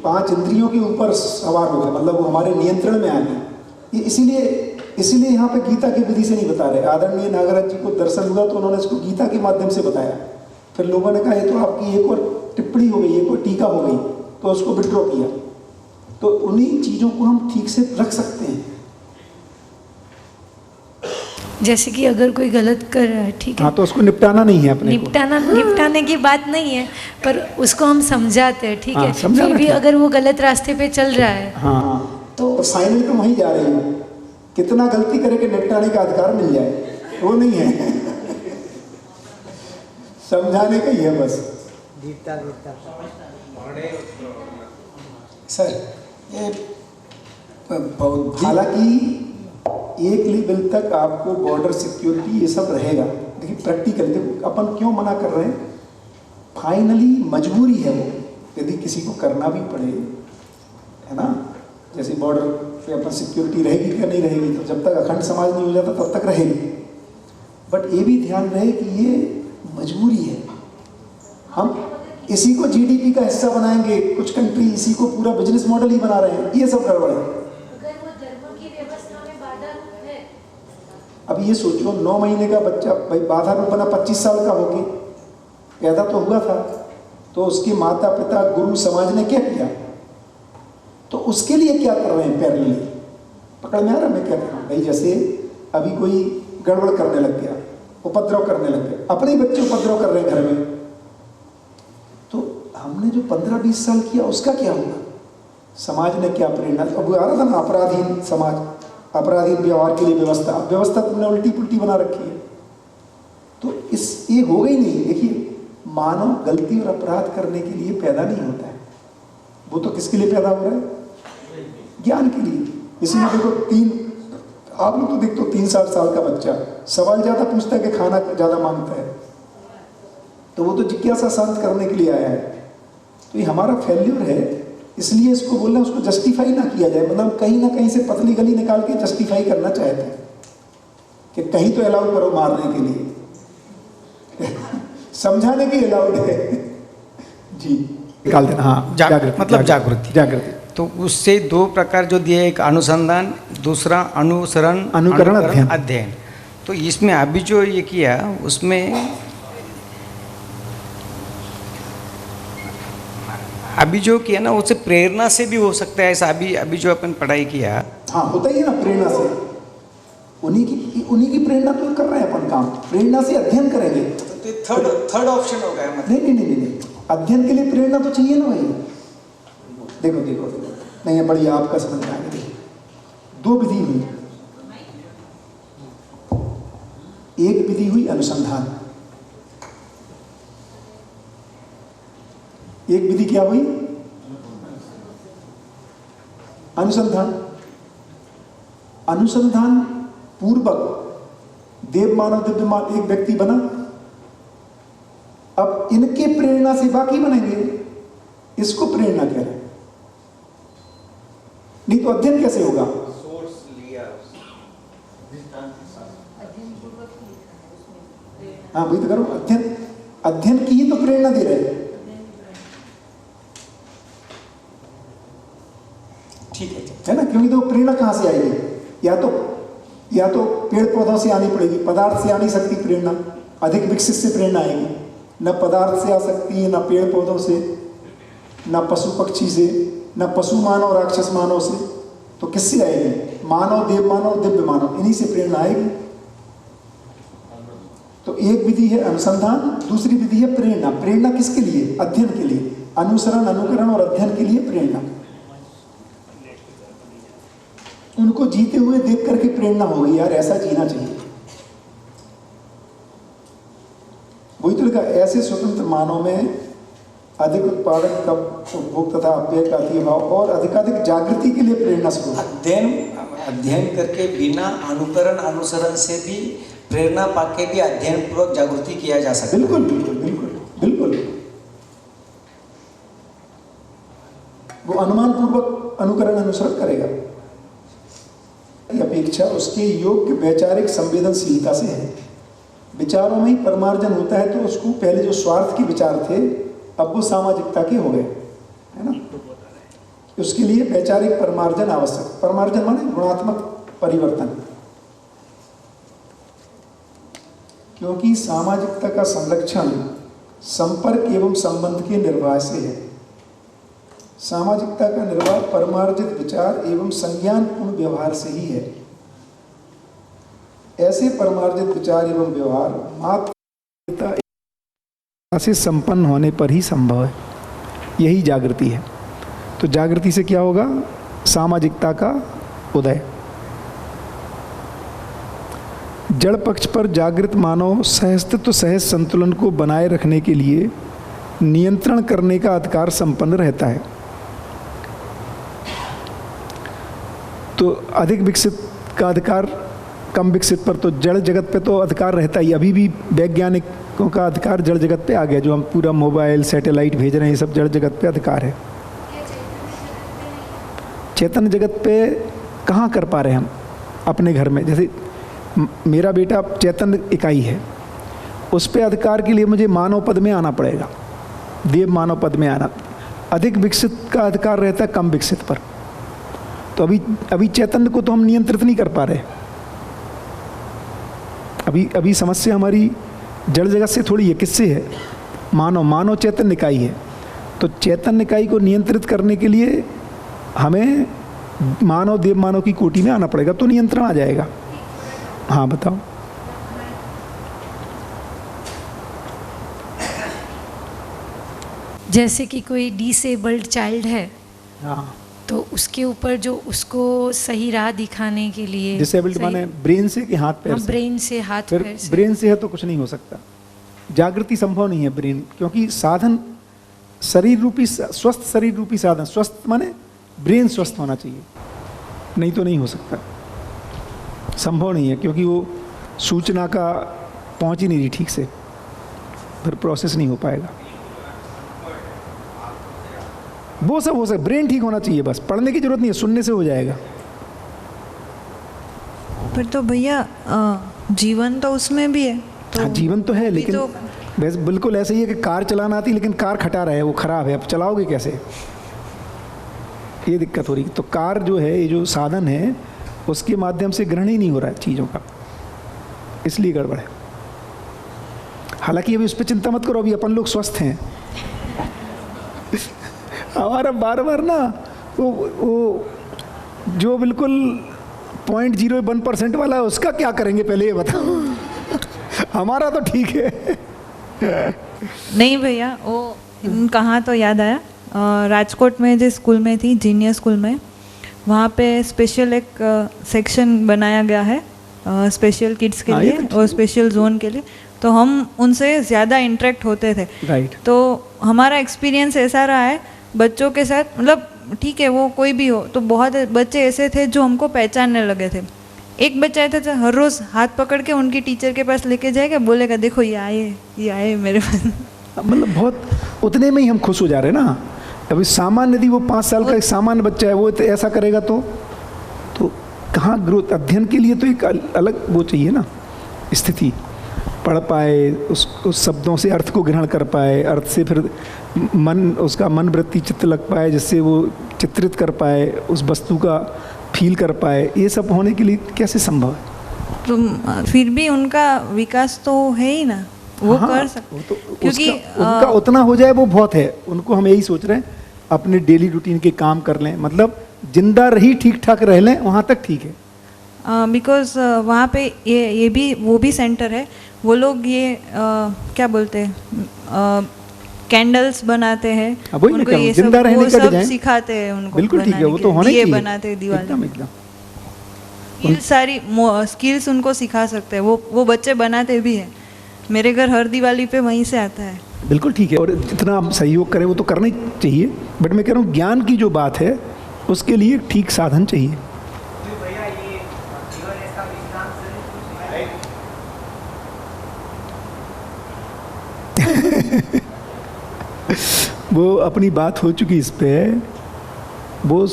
5 इंद्रियों के ऊपर सवार हो गए, मतलब वो हमारे नियंत्रण में आ गए। ये इसीलिए यहाँ पे गीता की विधि से नहीं बता रहे। आदरणीय नागराज जी को दर्शन हुआ तो उन्होंने इसको गीता के माध्यम से बताया। फिर लोगों ने कहा ये तो आपकी एक और टिप्पणी हो गई, एक और टीका हो गई, तो उसको विड्रॉ किया। तो उन्हीं चीज़ों को हम ठीक से रख सकते हैं। जैसे कि अगर कोई गलत कर रहा है, ठीक है, हाँ, तो उसको निपटाना नहीं है, अपने निपटाने की बात नहीं है, पर उसको हम समझाते हैं, ठीक है। फिर भी अगर वो गलत रास्ते पे चल रहा है, हाँ, तो फाइनली तो वहीं जा रही है। कितना गलती करे कि निपटाने का अधिकार मिल जाए, वो नहीं है। समझाने का ही है बस। सर, ये हालांकि एक लेवल तक आपको बॉर्डर सिक्योरिटी ये सब रहेगा। देखिए प्रैक्टिकल अपन क्यों मना कर रहे हैं, फाइनली मजबूरी है वो, यदि किसी को करना भी पड़े, है ना। जैसे बॉर्डर पे अपन सिक्योरिटी रहेगी क्या नहीं रहेगी, तो जब तक अखंड समाज नहीं हो जाता तब तक रहेगी। बट ये भी ध्यान रहे कि ये मजबूरी है। हम इसी को जीडीपी का हिस्सा बनाएंगे, कुछ कंट्री इसी को पूरा बिजनेस मॉडल ही बना रहे हैं, ये सब गड़बड़ है। अब ये सोचो 9 महीने का बच्चा भाई बाधा रूप बना 25 साल का होके पैदा तो हुआ था, तो उसके माता पिता गुरु समाज ने क्या किया, तो उसके लिए क्या कर रहे हैं पैरेलली, पकड़ में आ रहा मैं क्या कर रहा हूँ भाई। जैसे अभी कोई गड़बड़ करने लग गया, उपद्रव करने लग गया, अपने ही बच्चे उपद्रव कर रहे हैं घर में, तो हमने जो 15-20 साल किया उसका क्या होगा, समाज ने क्या प्रेरणा। अब आ रहा था ना अपराधीन समाज, अपराधीन व्यवहार के लिए व्यवस्था तुमने उल्टी पुल्टी बना रखी है, तो ये हो गई नहीं। देखिए मानव गलती और अपराध करने के लिए पैदा नहीं होता है, वो तो किसके लिए पैदा हो रहा है, ज्ञान के लिए। इसलिए देखो आप लोग तो देखते हो 3-4 साल का बच्चा सवाल ज्यादा पूछता है कि खाना ज्यादा मांगता है, तो वो तो जिज्ञासा शांत करने के लिए आया है। तो ये हमारा फेल्यूर है, इसलिए इसको बोलना, उसको जस्टिफाई ना किया जाए। मतलब कहीं ना कहीं से पतली गली निकाल के जस्टिफाई करना चाहते हैं कि कहीं तो अलाउ करो मारने के लिए। समझाने की अलाउड है जी, निकाल देना। हाँ, जागृति। तो उससे 2 प्रकार जो दिए, एक अनुसंधान, दूसरा अनुकरण अध्ययन। तो इसमें अभी जो ये किया उसमें अभी जो किया ना, उससे प्रेरणा से भी हो सकता है ऐसा। अभी जो अपन पढ़ाई किया, हाँ होता ही है ना, प्रेरणा से। उन्हीं की प्रेरणा तो कर रहे हैं अपन काम, प्रेरणा से अध्ययन करेंगे। तो थर्ड ऑप्शन हो गया मतलब। नहीं, अध्ययन के लिए प्रेरणा तो चाहिए ना भाई। देखो नहीं बढ़िया, आपका समझ में आ गया। 2 विधि हुई, एक विधि हुई अनुसंधान, एक विधि क्या हुई अनुसंधान। अनुसंधान पूर्वक देव मानव दिव्य मानव एक व्यक्ति बना, अब इनके प्रेरणा से बाकी बनेंगे, इसको प्रेरणा कह रहे हैं। नहीं तो अध्ययन कैसे होगा? हाँ वही तो करो, अध्ययन की ही तो प्रेरणा दे रहे हैं। ठीक है ना, क्योंकि तो प्रेरणा कहाँ से आएगी? या तो पेड़ पौधों से आनी पड़ेगी, पदार्थ से आ नहीं सकती प्रेरणा। अधिक विकसित से प्रेरणा आएगी, न पदार्थ से आ सकती है, न पेड़ पौधों से, न पशु पक्षी से, न पशु मानव राक्षस मानव से। तो किससे आएगी? मानव, देव मानव, दिव्य मानव, इन्हीं से प्रेरणा आएगी। तो एक विधि है अनुसंधान, दूसरी विधि है प्रेरणा। प्रेरणा किसके लिए? अध्ययन के लिए। अनुसरण, अनुकरण और अध्ययन के लिए प्रेरणा। उनको जीते हुए देख करके प्रेरणा होगी, यार ऐसा जीना चाहिए। वही तो लिखा, ऐसे स्वतंत्र मानव में अधिक उत्पादक का उपभोग तथा अव्यय का अति भाव और अधिकाधिक जागृति के लिए प्रेरणा स्वरूप। अध्ययन करके बिना अनुकरण अनुसरण से भी प्रेरणा पाके भी अध्ययन पूर्वक जागृति किया जा सकता है। बिल्कुल बिल्कुल बिल्कुल बिल्कुल। वो अनुमान पूर्वक अनुकरण अनुसरण करेगा। अपेक्षा उसके योग्य वैचारिक संवेदनशीलता से है। विचारों में ही परमार्जन होता है, तो उसको पहले जो स्वार्थ के विचार थे अब वो सामाजिकता के हो गए, है ना। उसके लिए वैचारिक परमार्जन आवश्यक। परमार्जन माने गुणात्मक परिवर्तन, क्योंकि सामाजिकता का संरक्षण संपर्क एवं संबंध के निर्वाह से है। सामाजिकता का निर्वाह परमार्जित विचार एवं संज्ञानपूर्ण व्यवहार से ही है। ऐसे परमार्जित विचार एवं व्यवहार मात्र से संपन्न होने पर ही संभव है। यही जागृति है। तो जागृति से क्या होगा? सामाजिकता का उदय। जड़ पक्ष पर जागृत मानव सहअस्तित्व सहज संतुलन को बनाए रखने के लिए नियंत्रण करने का अधिकार संपन्न रहता है। तो अधिक विकसित का अधिकार कम विकसित पर, तो जड़ जगत पे तो अधिकार रहता ही। अभी भी वैज्ञानिकों का अधिकार जड़ जगत पे आ गया। जो हम पूरा मोबाइल सैटेलाइट भेज रहे हैं, ये सब जड़ जगत पे अधिकार है। चैतन्य जगत पे कहाँ कर पा रहे हैं हम अपने घर में? जैसे मेरा बेटा चैतन्य इकाई है, उस पे अधिकार के लिए मुझे मानव पद में आना पड़ेगा, देव मानव पद में आना। अधिक विकसित का अधिकार रहता है कम विकसित पर। तो अभी चैतन्य को तो हम नियंत्रित नहीं कर पा रहे। अभी समस्या हमारी जड़ जगत से थोड़ी है। किससे है? मानव चैतन्य इकाई है। तो चैतन्य इकाई को नियंत्रित करने के लिए हमें मानव देव मानव की कोटि में आना पड़ेगा, तो नियंत्रण आ जाएगा। हाँ बताओ। जैसे कि कोई डिसेबल्ड चाइल्ड है, हाँ, तो उसके ऊपर जो उसको सही राह दिखाने के लिए, डिसेबल्ड माने ब्रेन से कि हाथ पैर से? ब्रेन से, हाथ पैर से। ब्रेन से है तो कुछ नहीं हो सकता। जागृति संभव नहीं है ब्रेन, क्योंकि साधन शरीर रूपी, स्वस्थ शरीर रूपी साधन। स्वस्थ माने ब्रेन स्वस्थ होना चाहिए, नहीं तो नहीं हो सकता, संभव नहीं है। क्योंकि वो सूचना का पहुंच ही नहीं रही ठीक से, फिर प्रोसेस नहीं हो पाएगा। वो सब हो सकता, ब्रेन ठीक होना चाहिए, बस पढ़ने की जरूरत नहीं है, सुनने से हो जाएगा। पर तो भैया जीवन तो उसमें भी है। तो हाँ, जीवन तो है, लेकिन तो वैसे बिल्कुल ऐसे ही है कि कार चलाना आती, लेकिन कार खटा रहा है, वो खराब है, अब चलाओगे कैसे? ये दिक्कत हो रही। तो कार जो है, ये जो साधन है, उसके माध्यम से ग्रहण ही नहीं हो रहा है चीज़ों का, इसलिए गड़बड़ है। हालांकि अभी उस पर चिंता मत करो, अभी अपन लोग स्वस्थ हैं। हमारा बार बार ना वो जो बिल्कुल 0.01% वाला है, उसका क्या करेंगे पहले ये बताओ। हमारा तो ठीक है। नहीं भैया, वो कहाँ तो याद आया, राजकोट में जिस स्कूल में थी, जीनियस स्कूल में, वहाँ पे स्पेशल एक सेक्शन बनाया गया है स्पेशल किड्स के लिए और स्पेशल जोन के लिए। तो हम उनसे ज़्यादा इंटरेक्ट होते थे। राइट। तो हमारा एक्सपीरियंस ऐसा रहा है बच्चों के साथ, मतलब ठीक है वो कोई भी हो, तो बहुत बच्चे ऐसे थे जो हमको पहचानने लगे थे एक बच्चा ऐसा था हर रोज़ हाथ पकड़ के उनकी टीचर के पास लेके जाएगा, बोलेगा देखो ये आए मेरे पास। मतलब बहुत उतने में ही हम खुश हो जा रहे हैं ना। अभी सामान्य यदि वो 5 साल का एक सामान्य बच्चा है वो तो ऐसा करेगा तो कहाँ ग्रोथ। अध्ययन के लिए तो एक अलग वो चाहिए ना स्थिति, पढ़ पाए, उस शब्दों से अर्थ को ग्रहण कर पाए, अर्थ से फिर उसका मन वृत्ति चित्त लग पाए, जिससे वो चित्रित कर पाए, उस वस्तु का फील कर पाए। ये सब होने के लिए कैसे संभव है? तो फिर भी उनका विकास तो है ही ना, वो कर सकते तो क्योंकि उनका उतना हो जाए वो बहुत है। उनको हम यही सोच रहे हैं अपने डेली रूटीन के काम कर लें, मतलब जिंदा रही ठीक ठाक रह लें, वहाँ तक ठीक है। बिकॉज वहाँ पे ये भी वो भी सेंटर है, वो लोग ये क्या बोलते हैं कैंडल्स बनाते हैं, उनको ये सब वो सब सिखाते हैं उनको। बिल्कुल ठीक है, वो तो होने चाहिए, बनाते हैं दिवाली, सारी स्किल्स उनको सिखा सकते हैं। वो बच्चे बनाते भी हैं, मेरे घर हर दिवाली पे वहीं से आता है। बिल्कुल ठीक है, और जितना हम सहयोग करें वो तो करना ही चाहिए, बट मैं कह रहा हूँ ज्ञान की जो बात है उसके लिए ठीक साधन चाहिए। वो अपनी बात हो चुकी इस पे, वो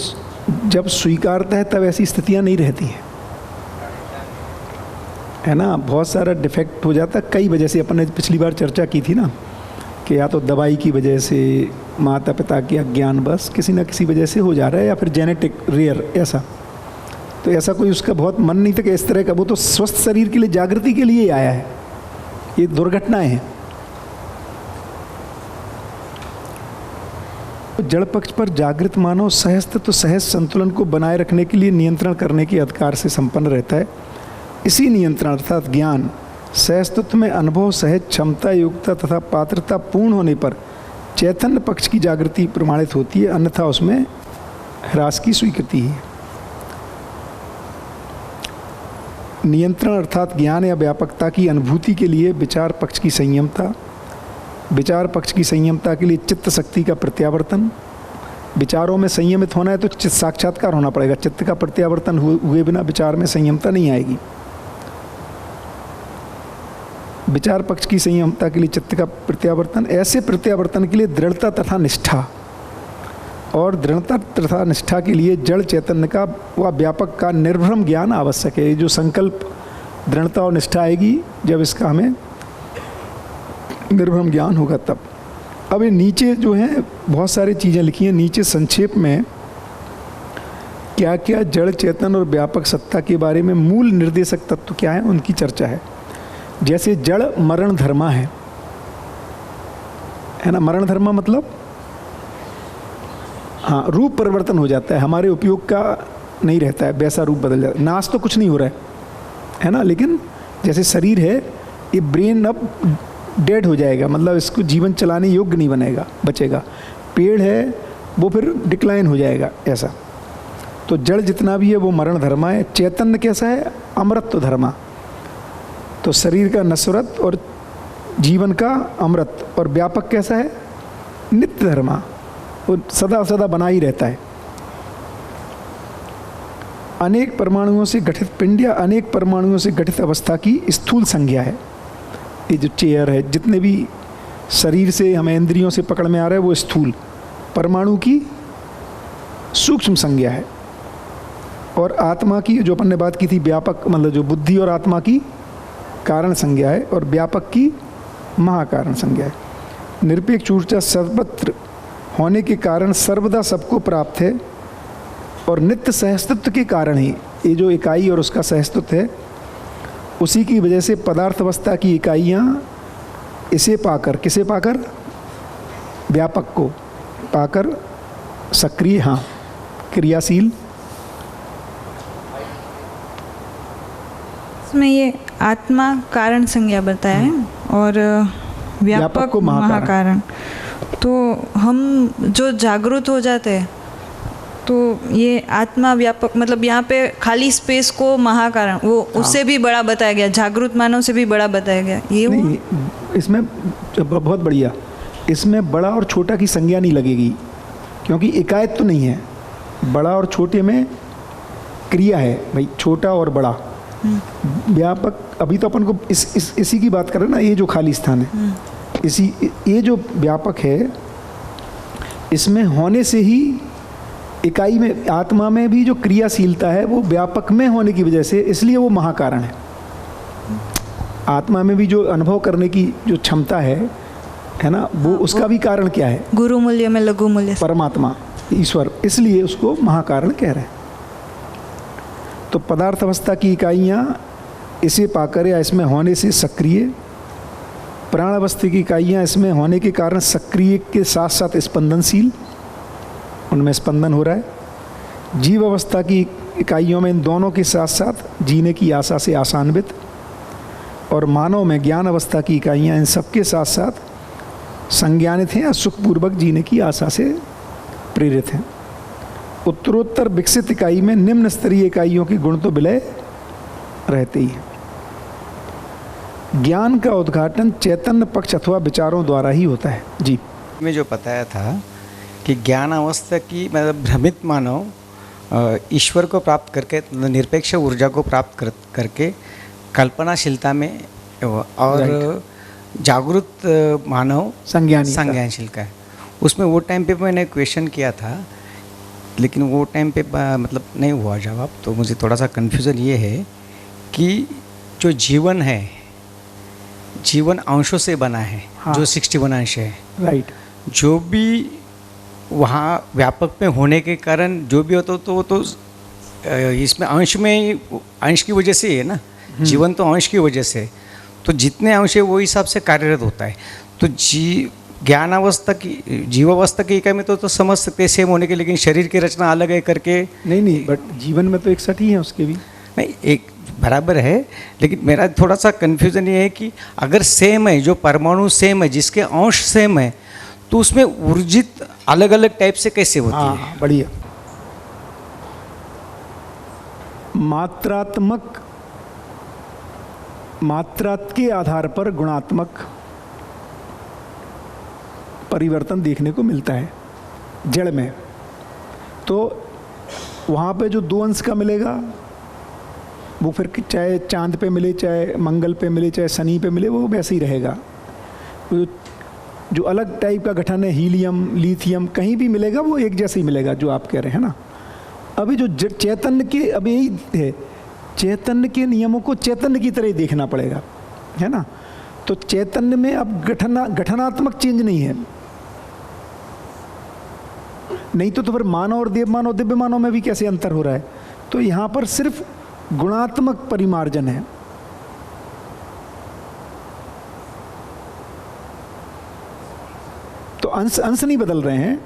जब स्वीकारता है तब ऐसी स्थितियां नहीं रहती हैं, है ना। बहुत सारा डिफेक्ट हो जाता है कई वजह से। अपन ने पिछली बार चर्चा की थी ना कि या तो दवाई की वजह से, माता पिता के अज्ञान, बस किसी न किसी वजह से हो जा रहा है, या फिर जेनेटिक रेयर ऐसा। तो ऐसा कोई उसका बहुत मन नहीं था कि इस तरह का, वो तो स्वस्थ शरीर के लिए, जागृति के लिए आया है। ये दुर्घटनाएं हैं। जड़ पक्ष पर जागृत मानव सहस्त्र तो सहज संतुलन को बनाए रखने के लिए नियंत्रण करने के अधिकार से संपन्न रहता है। इसी नियंत्रण अर्थात ज्ञान सहस्तित्व में अनुभव, सहज क्षमता, योग्यता तथा पात्रता पूर्ण होने पर चैतन्य पक्ष की जागृति प्रमाणित होती है, अन्यथा उसमें ह्रास की स्वीकृति है। नियंत्रण अर्थात ज्ञान या व्यापकता की अनुभूति के लिए विचार पक्ष की संयमता, विचार पक्ष की संयमता के लिए चित्त शक्ति का प्रत्यावर्तन। विचारों में संयमित होना है तो चित्त साक्षात्कार होना पड़ेगा। चित्त का प्रत्यावर्तन हुए बिना विचार में संयमता नहीं आएगी। विचार पक्ष की संयमता के लिए चित्त का प्रत्यावर्तन, ऐसे प्रत्यावर्तन के लिए दृढ़ता तथा निष्ठा, और दृढ़ता तथा निष्ठा के लिए जड़ चैतन्य का व व्यापक का निर्भ्रम ज्ञान आवश्यक है। जो संकल्प दृढ़ता और निष्ठा आएगी जब इसका हमें निर्भ्रम ज्ञान होगा तब। अब ये नीचे जो है बहुत सारी चीज़ें लिखी हैं, नीचे संक्षेप में क्या क्या जड़ चेतन और व्यापक सत्ता के बारे में मूल निर्देशक तत्व क्या है उनकी चर्चा है। जैसे जड़ मरण धर्मा है ना। मरण धर्मा मतलब हाँ, रूप परिवर्तन हो जाता है, हमारे उपयोग का नहीं रहता है, वैसा रूप बदल जाता है। नाश तो कुछ नहीं हो रहा है ना, लेकिन जैसे शरीर है, ये ब्रेन अब डेड हो जाएगा, मतलब इसको जीवन चलाने योग्य नहीं बनेगा, बचेगा। पेड़ है वो फिर डिक्लाइन हो जाएगा, ऐसा। तो जड़ जितना भी है वो मरण धर्मा है। चैतन्य कैसा है? अमृत धर्मा। तो शरीर का नश्वरत और जीवन का अमृत। और व्यापक कैसा है? नित्य धर्मा, वो सदा सदा बना ही रहता है। अनेक परमाणुओं से गठित पिंड या अनेक परमाणुओं से गठित अवस्था की स्थूल संज्ञा है। ये जो चेयर है, जितने भी शरीर से हमें इंद्रियों से पकड़ में आ रहा है वो स्थूल, परमाणु की सूक्ष्म संज्ञा है। और आत्मा की जो अपन ने बात की थी व्यापक, मतलब जो बुद्धि और आत्मा की कारण संज्ञा है, और व्यापक की महाकारण संज्ञा है। निरपेक्ष ऊर्जा सर्वत्र होने के कारण सर्वदा सबको प्राप्त है, और नित्य सहस्तित्व के कारण ही ये जो इकाई और उसका सहस्तित्व है, उसी की वजह से पदार्थ अवस्था की इकाइयाँ इसे पाकर, किसे पाकर? व्यापक को पाकर सक्रिय, हाँ, क्रियाशील। इसमें ये आत्मा कारण संज्ञा बताया है और व्यापक को महाकारण। तो हम जो जागरूक हो जाते हैं तो ये आत्मा व्यापक, मतलब यहाँ पे खाली स्पेस को महाकारण, वो उससे भी बड़ा बताया गया, जागरूक मानव से भी बड़ा बताया गया। ये नहीं, इसमें बहुत बढ़िया, इसमें बड़ा और छोटा की संज्ञा नहीं लगेगी, क्योंकि इकायत तो नहीं है। बड़ा और छोटे में क्रिया है भाई, छोटा और बड़ा, व्यापक, अभी तो अपन को इसी की बात कर रहे हैं ना, ये जो खाली स्थान है, ये जो व्यापक है, इसमें होने से ही इकाई में, आत्मा में भी जो क्रियाशीलता है वो व्यापक में होने की वजह से, इसलिए वो महाकारण है। आत्मा में भी जो अनुभव करने की जो क्षमता है ना, वो उसका भी कारण क्या है? गुरु मूल्य में लघु मूल्य, परमात्मा, ईश्वर, इसलिए उसको महाकारण कह रहे हैं। तो पदार्थ अवस्था की इकाइयाँ इसे पाकर या इसमें होने से सक्रिय, प्राण अवस्था की इकाइयाँ इसमें होने के कारण सक्रिय के साथ साथ स्पंदनशील, उनमें स्पंदन हो रहा है। जीव अवस्था की इकाइयों में इन दोनों के साथ साथ जीने की आशा से आशान्वित, और मानव में ज्ञान अवस्था की इकाइयाँ इन सबके साथ साथ संज्ञानित हैं या सुखपूर्वक जीने की आशा से प्रेरित हैं। उत्तरोत्तर विकसित इकाई में निम्न स्तरीय इकाइयों के गुण तो विलय रहते ही हैं। ज्ञान का उद्घाटन चैतन्य पक्ष अथवा विचारों द्वारा ही होता है। जी, मैं जो बताया था कि ज्ञान अवस्था की मतलब भ्रमित मानव ईश्वर को प्राप्त करके, निरपेक्ष ऊर्जा को प्राप्त करके कल्पनाशीलता में, और जागृत मानव संज्ञानशील का है। उसमें वो टाइम पे मैंने क्वेश्चन किया था, लेकिन वो टाइम पे मतलब नहीं हुआ जवाब, तो मुझे थोड़ा सा कन्फ्यूज़न ये है कि जो जीवन है, जीवन अंशों से बना है। हाँ। जो 61 अंश है, राइट, जो भी वहाँ व्यापक में होने के कारण जो भी होता तो वो तो इसमें अंश की वजह से ही है ना, जीवन तो अंश की वजह से, तो जितने अंश है वो हिसाब से कार्यरत होता है। तो ज्ञान अवस्था की, जीवावस्था की इकाई में तो समझ सकते हैं सेम होने के, लेकिन शरीर की रचना अलग है करके नहीं, बट जीवन में तो 61 ही है उसके भी। नहीं, एक बराबर है, लेकिन मेरा थोड़ा सा कन्फ्यूज़न ये है कि अगर सेम है, जो परमाणु सेम है, जिसके अंश सेम है, तो उसमें ऊर्जित अलग अलग टाइप से कैसे होती है? बढ़िया। मात्रा के आधार पर गुणात्मक परिवर्तन देखने को मिलता है जड़ में। तो वहाँ पे जो 2 अंश का मिलेगा वो फिर चाहे चांद पे मिले, चाहे मंगल पे मिले, चाहे शनि पे मिले, वो वैसे ही रहेगा। जो अलग टाइप का गठन है, हीलियम, लिथियम, कहीं भी मिलेगा वो एक जैसे ही मिलेगा, जो आप कह रहे हैं ना। अभी जो चैतन्य के, अभी यही है, चैतन्य के नियमों को चैतन्य की तरह ही देखना पड़ेगा, है ना। तो चैतन्य में अब गठनात्मक चेंज नहीं है, नहीं तो फिर मानव और देव मानव, दिव्य मानव में भी कैसे अंतर हो रहा है। तो यहाँ पर सिर्फ गुणात्मक परिमार्जन है। तो अंश नहीं बदल रहे हैं,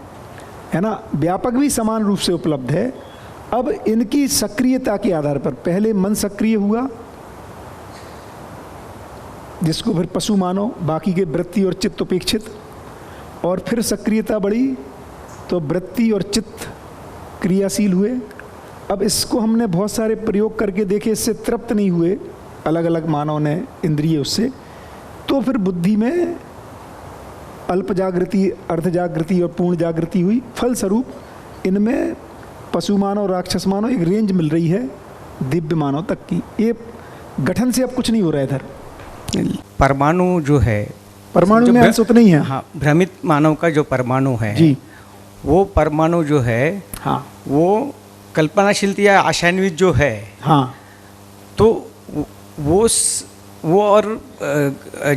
है ना। व्यापक भी समान रूप से उपलब्ध है। अब इनकी सक्रियता के आधार पर पहले मन सक्रिय हुआ, जिसको फिर पशु मानो, बाकी के वृत्ति और चित्त उपेक्षित, और फिर सक्रियता बढ़ी तो वृत्ति और चित्त क्रियाशील हुए। अब इसको हमने बहुत सारे प्रयोग करके देखे, इससे तृप्त नहीं हुए अलग अलग मानव ने इंद्रिय उससे, तो फिर बुद्धि में अल्प जागृति, अर्ध जागृति और पूर्ण जागृति हुई। फलस्वरूप इनमें पशु मानव, राक्षस मानव एक रेंज मिल रही है दिव्य मानव तक की। ये गठन से अब कुछ नहीं हो रहा है इधर। परमाणु जो है, परमाणु में अंश उतना ही है। हाँ, भ्रमित मानव का जो परमाणु है जी, वो परमाणु जो है, हाँ, वो कल्पनाशीलता या आशान्वित जो है, हाँ, तो वो और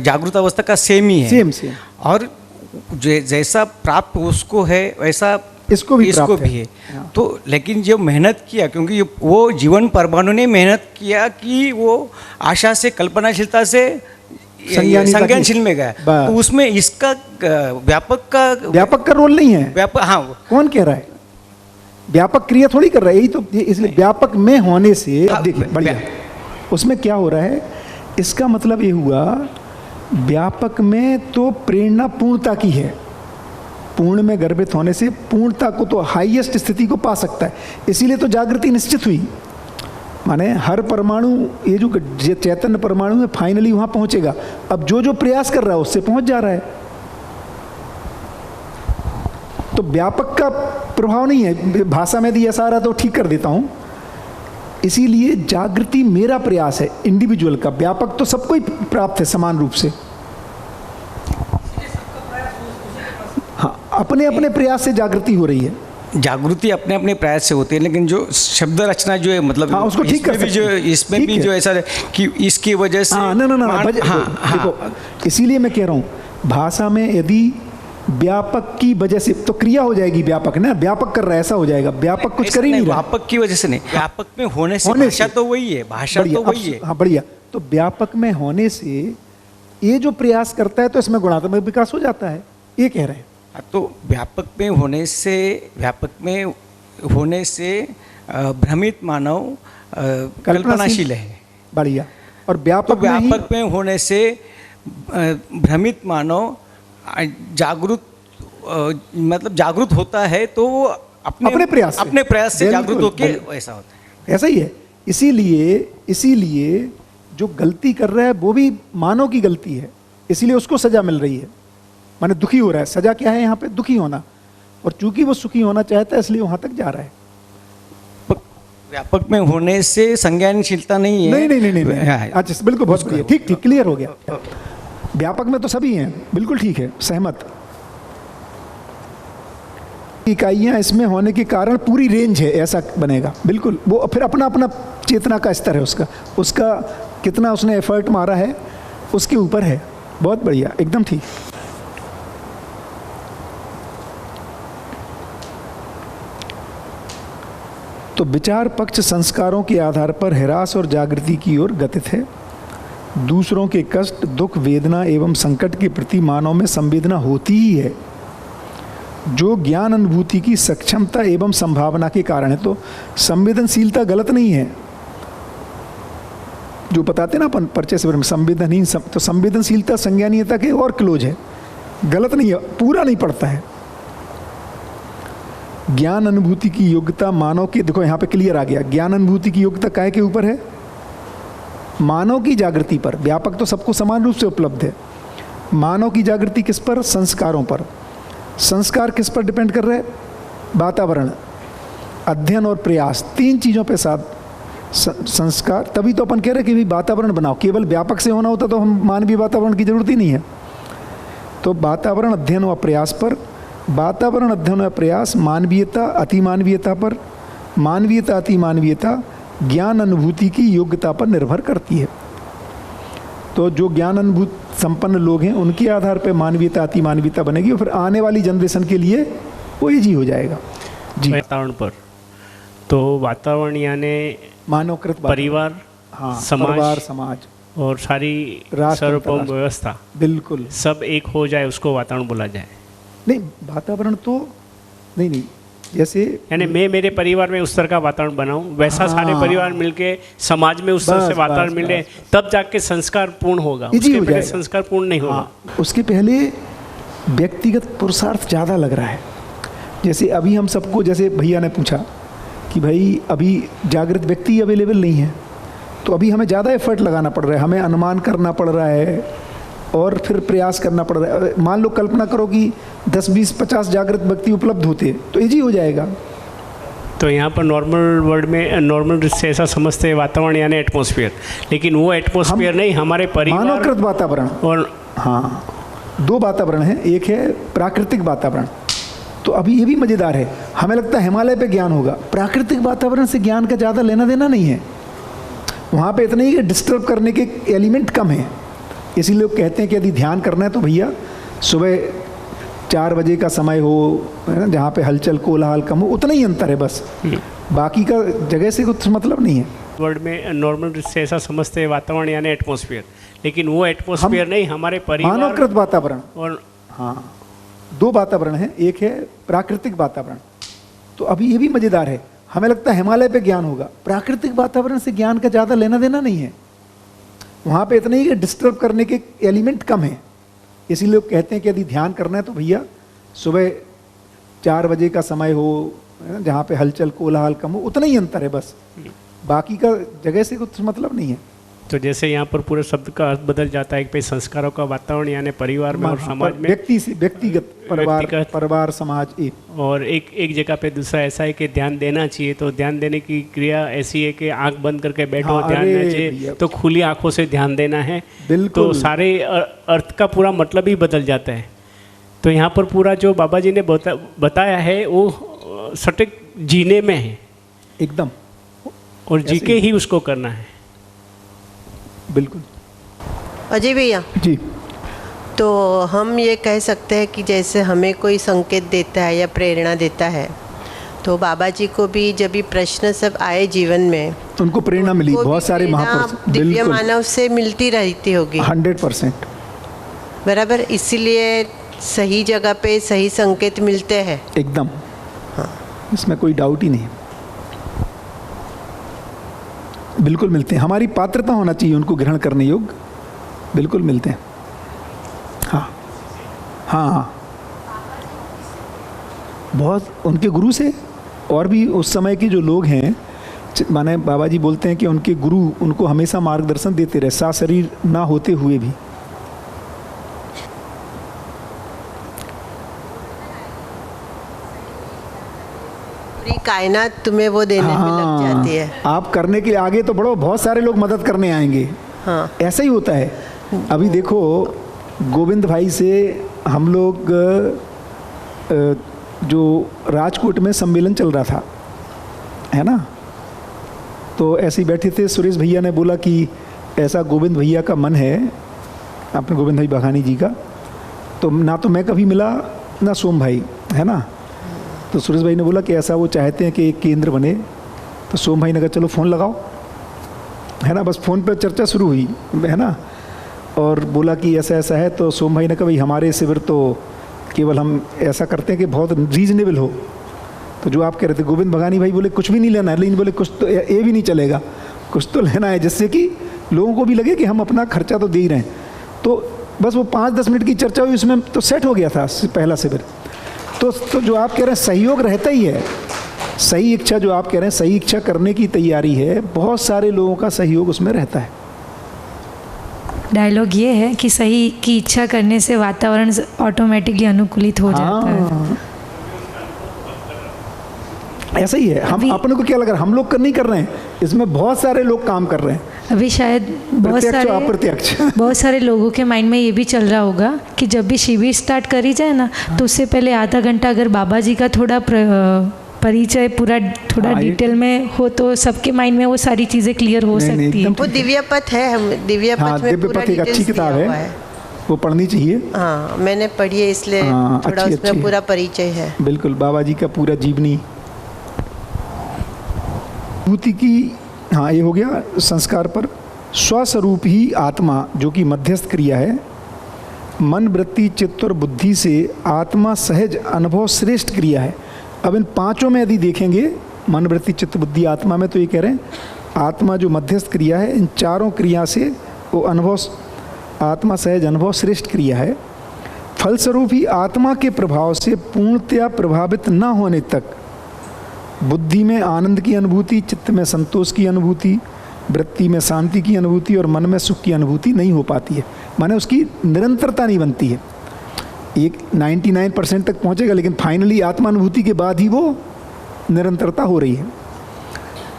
जागृत अवस्था का सेम ही है। सेम। और जैसा प्राप्त उसको है वैसा इसको भी है। तो लेकिन जो मेहनत किया, क्योंकि वो जीवन परमाणु ने मेहनत किया कि वो आशा से, कल्पनाशीलता से संज्ञानशील में गया, तो उसमें इसका व्यापक का रोल नहीं है। व्यापक, हाँ, कौन कह रहा है? व्यापक क्रिया थोड़ी कर रहा है, यही तो, इसलिए व्यापक में होने से देखिए बढ़िया उसमें क्या हो रहा है। इसका मतलब ये हुआ, व्यापक में तो प्रेरणा पूर्णता की है, पूर्ण में गर्भित होने से पूर्णता को, तो हाईएस्ट स्थिति को पा सकता है, इसीलिए तो जागृति निश्चित हुई। माने हर परमाणु, ये जो चैतन्य परमाणु है, फाइनली वहाँ पहुँचेगा। अब जो प्रयास कर रहा है उससे पहुँच जा रहा है। तो व्यापक का प्रभाव नहीं है। भाषा में यदि ऐसा आ रहा तो ठीक कर देता हूँ, इसीलिए जागृति मेरा प्रयास है इंडिविजुअल का, व्यापक तो सबको ही प्राप्त है समान रूप से। हाँ, अपने अपने प्रयास से जागृति हो रही है। जागृति अपने अपने प्रयास से होती है, लेकिन जो शब्द रचना जो है मतलब हाँ, उसको ठीक कर इसमें भी जो इसमें भी जो ऐसा है कि इसकी वजह से देखो, इसीलिए मैं कह रहा हूँ भाषा में यदि व्यापक की वजह से तो क्रिया हो जाएगी, व्यापक ना व्यापक कर रहा है ऐसा हो जाएगा, व्यापक कुछ कर ही नहीं रहा। व्यापक की वजह से नहीं, व्यापक में होने से भाषा तो वही है, भाषा तो वही है। हाँ बढ़िया, तो व्यापक में होने से ये जो प्रयास करता है तो इसमें गुणात्मक विकास हो जाता है, ये कह रहे हैं। तो व्यापक में होने से भ्रमित मानव कल्पनाशील है। बढ़िया। और व्यापक में होने से भ्रमित मानव जागृत होता है, तो वो अपने प्रयास से जागृत होकर ऐसा होता है। ऐसा ही है। इसीलिए जो गलती कर रहा है वो भी मानव की गलती है, इसीलिए उसको सजा मिल रही है, माने दुखी हो रहा है। सजा क्या है यहाँ पे? दुखी होना। और चूंकि वो सुखी होना चाहता है इसलिए वहां तक जा रहा है। व्यापक में होने से संज्ञानशीलता नहीं है। नहीं। अच्छा बिल्कुल, बहुत बढ़िया, ठीक क्लियर हो गया। व्यापक में तो सभी हैं, बिल्कुल ठीक है, सहमत। इकाइयां इसमें होने के कारण पूरी रेंज है, ऐसा बनेगा बिल्कुल। वो फिर अपना अपना चेतना का स्तर है उसका कितना उसने एफर्ट मारा है उसके ऊपर है। बहुत बढ़िया, एकदम ठीक। तो विचार पक्ष संस्कारों के आधार पर ह्रास और जागृति की ओर गतित है। दूसरों के कष्ट, दुख, वेदना एवं संकट के प्रति मानव में संवेदना होती ही है, जो ज्ञान अनुभूति की सक्षमता एवं संभावना के कारण है। तो संवेदनशीलता गलत नहीं है, जो बताते ना अपन परिचय से संवेदनहीन, तो संवेदनशीलता संज्ञानीयता के और क्लोज है, गलत नहीं है, पूरा नहीं पड़ता है। ज्ञान अनुभूति की योग्यता मानव के, देखो यहाँ पे क्लियर आ गया, ज्ञान अनुभूति की योग्यता काहे के ऊपर है? मानव की जागृति पर। व्यापक तो सबको समान रूप से उपलब्ध है, मानव की जागृति किस पर? संस्कारों पर। संस्कार किस पर डिपेंड कर रहे हैं? वातावरण, अध्ययन और प्रयास, तीन चीज़ों पे साथ संस्कार। तभी तो अपन कह रहे हैं कि भाई वातावरण बनाओ। केवल व्यापक से होना होता तो हम मानवीय वातावरण की जरूरत ही नहीं है। तो वातावरण, अध्ययन और प्रयास पर। वातावरण, अध्ययन और प्रयास मानवीयता, अतिमानवीयता पर। मानवीयता, अतिमानवीयता ज्ञान अनुभूति की योग्यता पर निर्भर करती है। तो जो ज्ञान अनुभूत संपन्न लोग हैं उनके आधार पर मानवीयता, अतिमानवीयता बनेगी और फिर आने वाली जनरेशन के लिए वो इजी हो जाएगा। जी, वातावरण पर तो वातावरण यानी मानवकृत परिवार, हाँ, समाज और सारी सर्वभौम व्यवस्था, बिल्कुल सब एक हो जाए, उसको वातावरण बोला जाए। नहीं, वातावरण तो नहीं, जैसे यानी मैं मेरे परिवार में उस तरह का वातावरण बनाऊं, वैसा सारे परिवार मिलके समाज में उस तरह से वातावरण मिले, तब जाके संस्कार पूर्ण होगा। उसके पहले संस्कार पूर्ण नहीं होगा। उसके पहले व्यक्तिगत पुरुषार्थ ज़्यादा लग रहा है। जैसे अभी हम सबको, जैसे भैया ने पूछा कि भाई अभी जागृत व्यक्ति अवेलेबल नहीं है, तो अभी हमें ज़्यादा एफर्ट लगाना पड़ रहा है, हमें अनुमान करना पड़ रहा है और फिर प्रयास करना पड़ रहा है। मान लो कल्पना करो कि 10, 20, 50 जागृत व्यक्ति उपलब्ध होते तो इजी हो जाएगा। तो यहाँ पर नॉर्मल वर्ड में नॉर्मल से ऐसा समझते हैं वातावरण यानी एटमॉस्फेयर, लेकिन वो एटमॉस्फेयर नहीं, हमारे परिवार, मानवकृत वातावरण। और हाँ, दो वातावरण है, एक है प्राकृतिक वातावरण। तो अभी ये भी मज़ेदार है, हमें लगता है हिमालय पे ज्ञान होगा, प्राकृतिक वातावरण से ज्ञान का ज़्यादा लेना देना नहीं है। वहाँ पे इतना ही डिस्टर्ब करने के एलिमेंट कम है। इसीलिए लोग कहते हैं कि यदि ध्यान करना है तो भैया सुबह 4 बजे का समय हो, जहाँ पे हलचल कोलाहल कम हो, उतना ही अंतर है बस, बाकी का जगह से कुछ मतलब नहीं है। वर्ड में नॉर्मल से ऐसा समझते हैं वातावरण यानी एटमॉस्फेयर, लेकिन वो एटमॉस्फेयर नहीं, हमारे परिवार, मानवकृत वातावरण। और हाँ, दो वातावरण है, एक है प्राकृतिक वातावरण। तो अभी ये भी मज़ेदार है, हमें लगता है हिमालय पे ज्ञान होगा, प्राकृतिक वातावरण से ज्ञान का ज़्यादा लेना देना नहीं है। वहाँ पे इतने ही डिस्टर्ब करने के एलिमेंट कम है। इसीलिए लोग कहते हैं कि यदि ध्यान करना है तो भैया सुबह 4 बजे का समय हो, जहाँ पे हलचल कोलाहल कम हो, उतना ही अंतर है बस, बाकी का जगह से कुछ मतलब नहीं है। तो जैसे यहाँ पर पूरे शब्द का अर्थ बदल जाता है कि भाई संस्कारों का वातावरण यानी परिवार में और समाज में व्यक्तिगत परिवार समाज एक। और एक जगह पे दूसरा ऐसा है कि ध्यान देना चाहिए, तो ध्यान देने की क्रिया ऐसी है कि आंख बंद करके बैठो, हाँ, ध्यान देना चाहिए तो खुली आंखों से ध्यान देना है, बिल्कुल। तो सारे अर्थ का पूरा मतलब ही बदल जाता है। तो यहाँ पर पूरा जो बाबा जी ने बताया है वो सटीक जीने में है एकदम, और जी के ही उसको करना है। बिल्कुल। अजय भैया जी, तो हम ये कह सकते हैं कि जैसे हमें कोई संकेत देता है या प्रेरणा देता है, तो बाबा जी को भी जब भी प्रश्न सब आए जीवन में, उनको प्रेरणा मिली, उनको बहुत भी सारे प्रेरणा महापुरुष, दिव्य बिल्कुल मानव से मिलती रहती होगी। 100%। बराबर, इसीलिए सही जगह पे सही संकेत मिलते हैं एकदम, इसमें कोई डाउट ही नहीं, बिल्कुल मिलते हैं। हमारी पात्रता होना चाहिए उनको ग्रहण करने योग्य, बिल्कुल मिलते हैं। हाँ हाँ हाँ, बहुत उनके गुरु से, और भी उस समय के जो लोग हैं, माने बाबा जी बोलते हैं कि उनके गुरु उनको हमेशा मार्गदर्शन देते रहे, सा शरीर ना होते हुए भी। पूरी कायनात तुम्हें वो देने में लग जाती है। आप करने के लिए आगे तो बढ़ो, बहुत सारे लोग मदद करने आएंगे। हाँ, ऐसा ही होता है। अभी देखो, गोविंद भाई से हम लोग जो राजकोट में सम्मेलन चल रहा था, है ना, तो ऐसे ही बैठे थे, सुरेश भैया ने बोला कि ऐसा गोविंद भैया का मन है, अपने गोविंद भाई बघानी जी का, तो ना तो मैं कभी मिला ना सोम भाई, है ना, तो सुरेश भाई ने बोला कि ऐसा वो चाहते हैं कि एक केंद्र बने। तो सोम भाई ने कहा चलो फ़ोन लगाओ, है ना, बस फ़ोन पे चर्चा शुरू हुई, है ना, और बोला कि ऐसा ऐसा है। तो सोम भाई ने कहा भाई हमारे शिविर तो केवल हम ऐसा करते हैं कि बहुत रीजनेबल हो। तो जो आप कह रहे थे गोविंद बघानी भाई बोले कुछ भी नहीं लेना है, लेकिन बोले कुछ तो ये भी नहीं चलेगा, कुछ तो लेना है जिससे कि लोगों को भी लगे कि हम अपना खर्चा तो दे ही रहे हैं। तो बस वो 5-10 मिनट की चर्चा हुई, उसमें तो सेट हो गया था पहला शिविर। तो जो आप कह रहे हैं सहयोग रहता ही है, सही इच्छा, जो आप कह रहे हैं सही इच्छा करने की तैयारी है, बहुत सारे लोगों का सहयोग उसमें रहता है। डायलॉग ये है कि सही की इच्छा करने से वातावरण ऑटोमेटिकली अनुकूलित हो जाता है। ऐसा ही है। हम अपने को क्या लग रहा है, हम लोग नहीं कर रहे हैं, इसमें बहुत सारे लोग काम कर रहे हैं। अभी शायद बहुत सारे लोगों के माइंड में ये भी चल रहा होगा कि जब भी शिविर स्टार्ट करी जाए ना, तो उससे पहले आधा घंटा अगर बाबा जी का थोड़ा परिचय पूरा थोड़ा डिटेल में हो तो सबके माइंड में वो सारी चीज़ें क्लियर हो सकती है। वो दिव्य पथ है, हम दिव्य पथ में पूरा एक अच्छी किताब है, वो पढ़नी चाहिए। हाँ, मैंने पढ़ी है, इसलिए थोड़ा उसमें पूरा परिचय है। बिल्कुल, बाबा जी का पूरा जीवनी भूति की। हाँ, ये हो गया संस्कार पर। स्वस्वरूप ही आत्मा जो कि मध्यस्थ क्रिया है, मन, वृत्ति, चित्त और बुद्धि से आत्मा सहज अनुभव श्रेष्ठ क्रिया है। अब इन पांचों में यदि देखेंगे, मन, वृत्ति, चित्त, बुद्धि, आत्मा में, तो ये कह रहे हैं आत्मा जो मध्यस्थ क्रिया है, इन चारों क्रिया से वो अनुभव, आत्मा सहज अनुभव श्रेष्ठ क्रिया है। फलस्वरूप ही आत्मा के प्रभाव से पूर्णतया प्रभावित न होने तक बुद्धि में आनंद की अनुभूति, चित्त में संतोष की अनुभूति, वृत्ति में शांति की अनुभूति और मन में सुख की अनुभूति नहीं हो पाती है। माने उसकी निरंतरता नहीं बनती है। एक 99% तक पहुंचेगा, लेकिन फाइनली आत्मानुभूति के बाद ही वो निरंतरता हो रही है।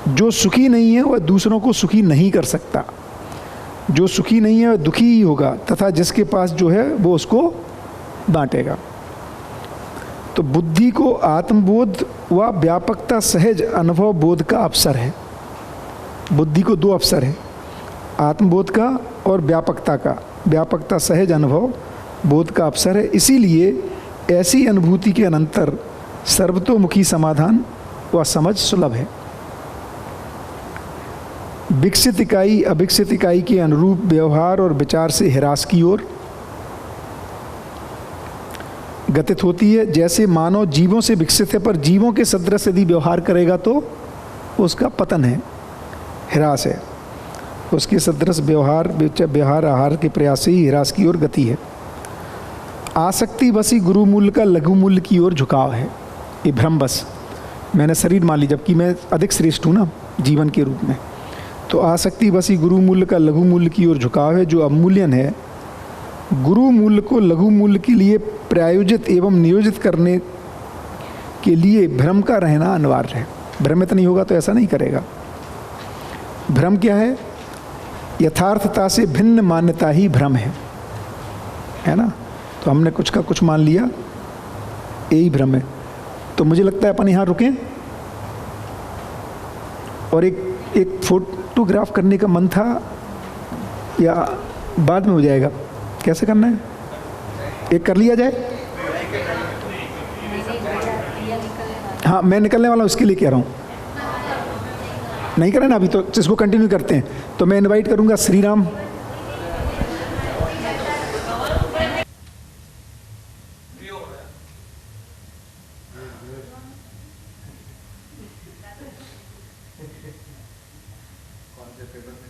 जो सुखी नहीं है वह दूसरों को सुखी नहीं कर सकता, जो सुखी नहीं है वह दुखी ही होगा, तथा जिसके पास जो है वो उसको बांटेगा। तो बुद्धि को आत्मबोध व व्यापकता सहज अनुभव बोध का अवसर है। बुद्धि को दो अवसर है, आत्मबोध का और व्यापकता का। व्यापकता सहज अनुभव बोध का अवसर है। इसीलिए ऐसी अनुभूति के अनंतर सर्वतोमुखी समाधान व समझ सुलभ है। विकसित इकाई अविकसित इकाई के अनुरूप व्यवहार और विचार से ह्रास की ओर गतित होती है। जैसे मानव जीवों से विकसित है, पर जीवों के सदृश यदि व्यवहार करेगा तो उसका पतन है, ह्रास है। उसके सदृश व्यवहार आहार के प्रयास से ही ह्रास की ओर गति है। आसक्ति बसी गुरु मूल्य का लघु मूल्य की ओर झुकाव है। ये भ्रम बस, मैंने शरीर मान ली जबकि मैं अधिक श्रेष्ठ हूँ ना जीवन के रूप में, तो तो आसक्ति बस ही गुरु मूल्य का लघु मूल्य की ओर झुकाव है जो अवमूल्यन है। गुरु मूल्य को लघु मूल्य के लिए प्रायोजित एवं नियोजित करने के लिए भ्रम का रहना अनिवार्य है। भ्रमित नहीं होगा तो ऐसा नहीं करेगा। भ्रम क्या है? यथार्थता से भिन्न मान्यता ही भ्रम है ना। तो हमने कुछ का कुछ मान लिया, यही भ्रम है। तो मुझे लगता है अपन यहाँ रुकें और एक फोटोग्राफ करने का मन था, या बाद में हो जाएगा? कैसे करना है? एक कर लिया जाए? हाँ, मैं निकलने वाला हूँ, उसके लिए कह रहा हूँ। नहीं करें ना अभी, तो इसको कंटिन्यू करते हैं। तो मैं इनवाइट करूँगा श्री राम। कौन से पेपर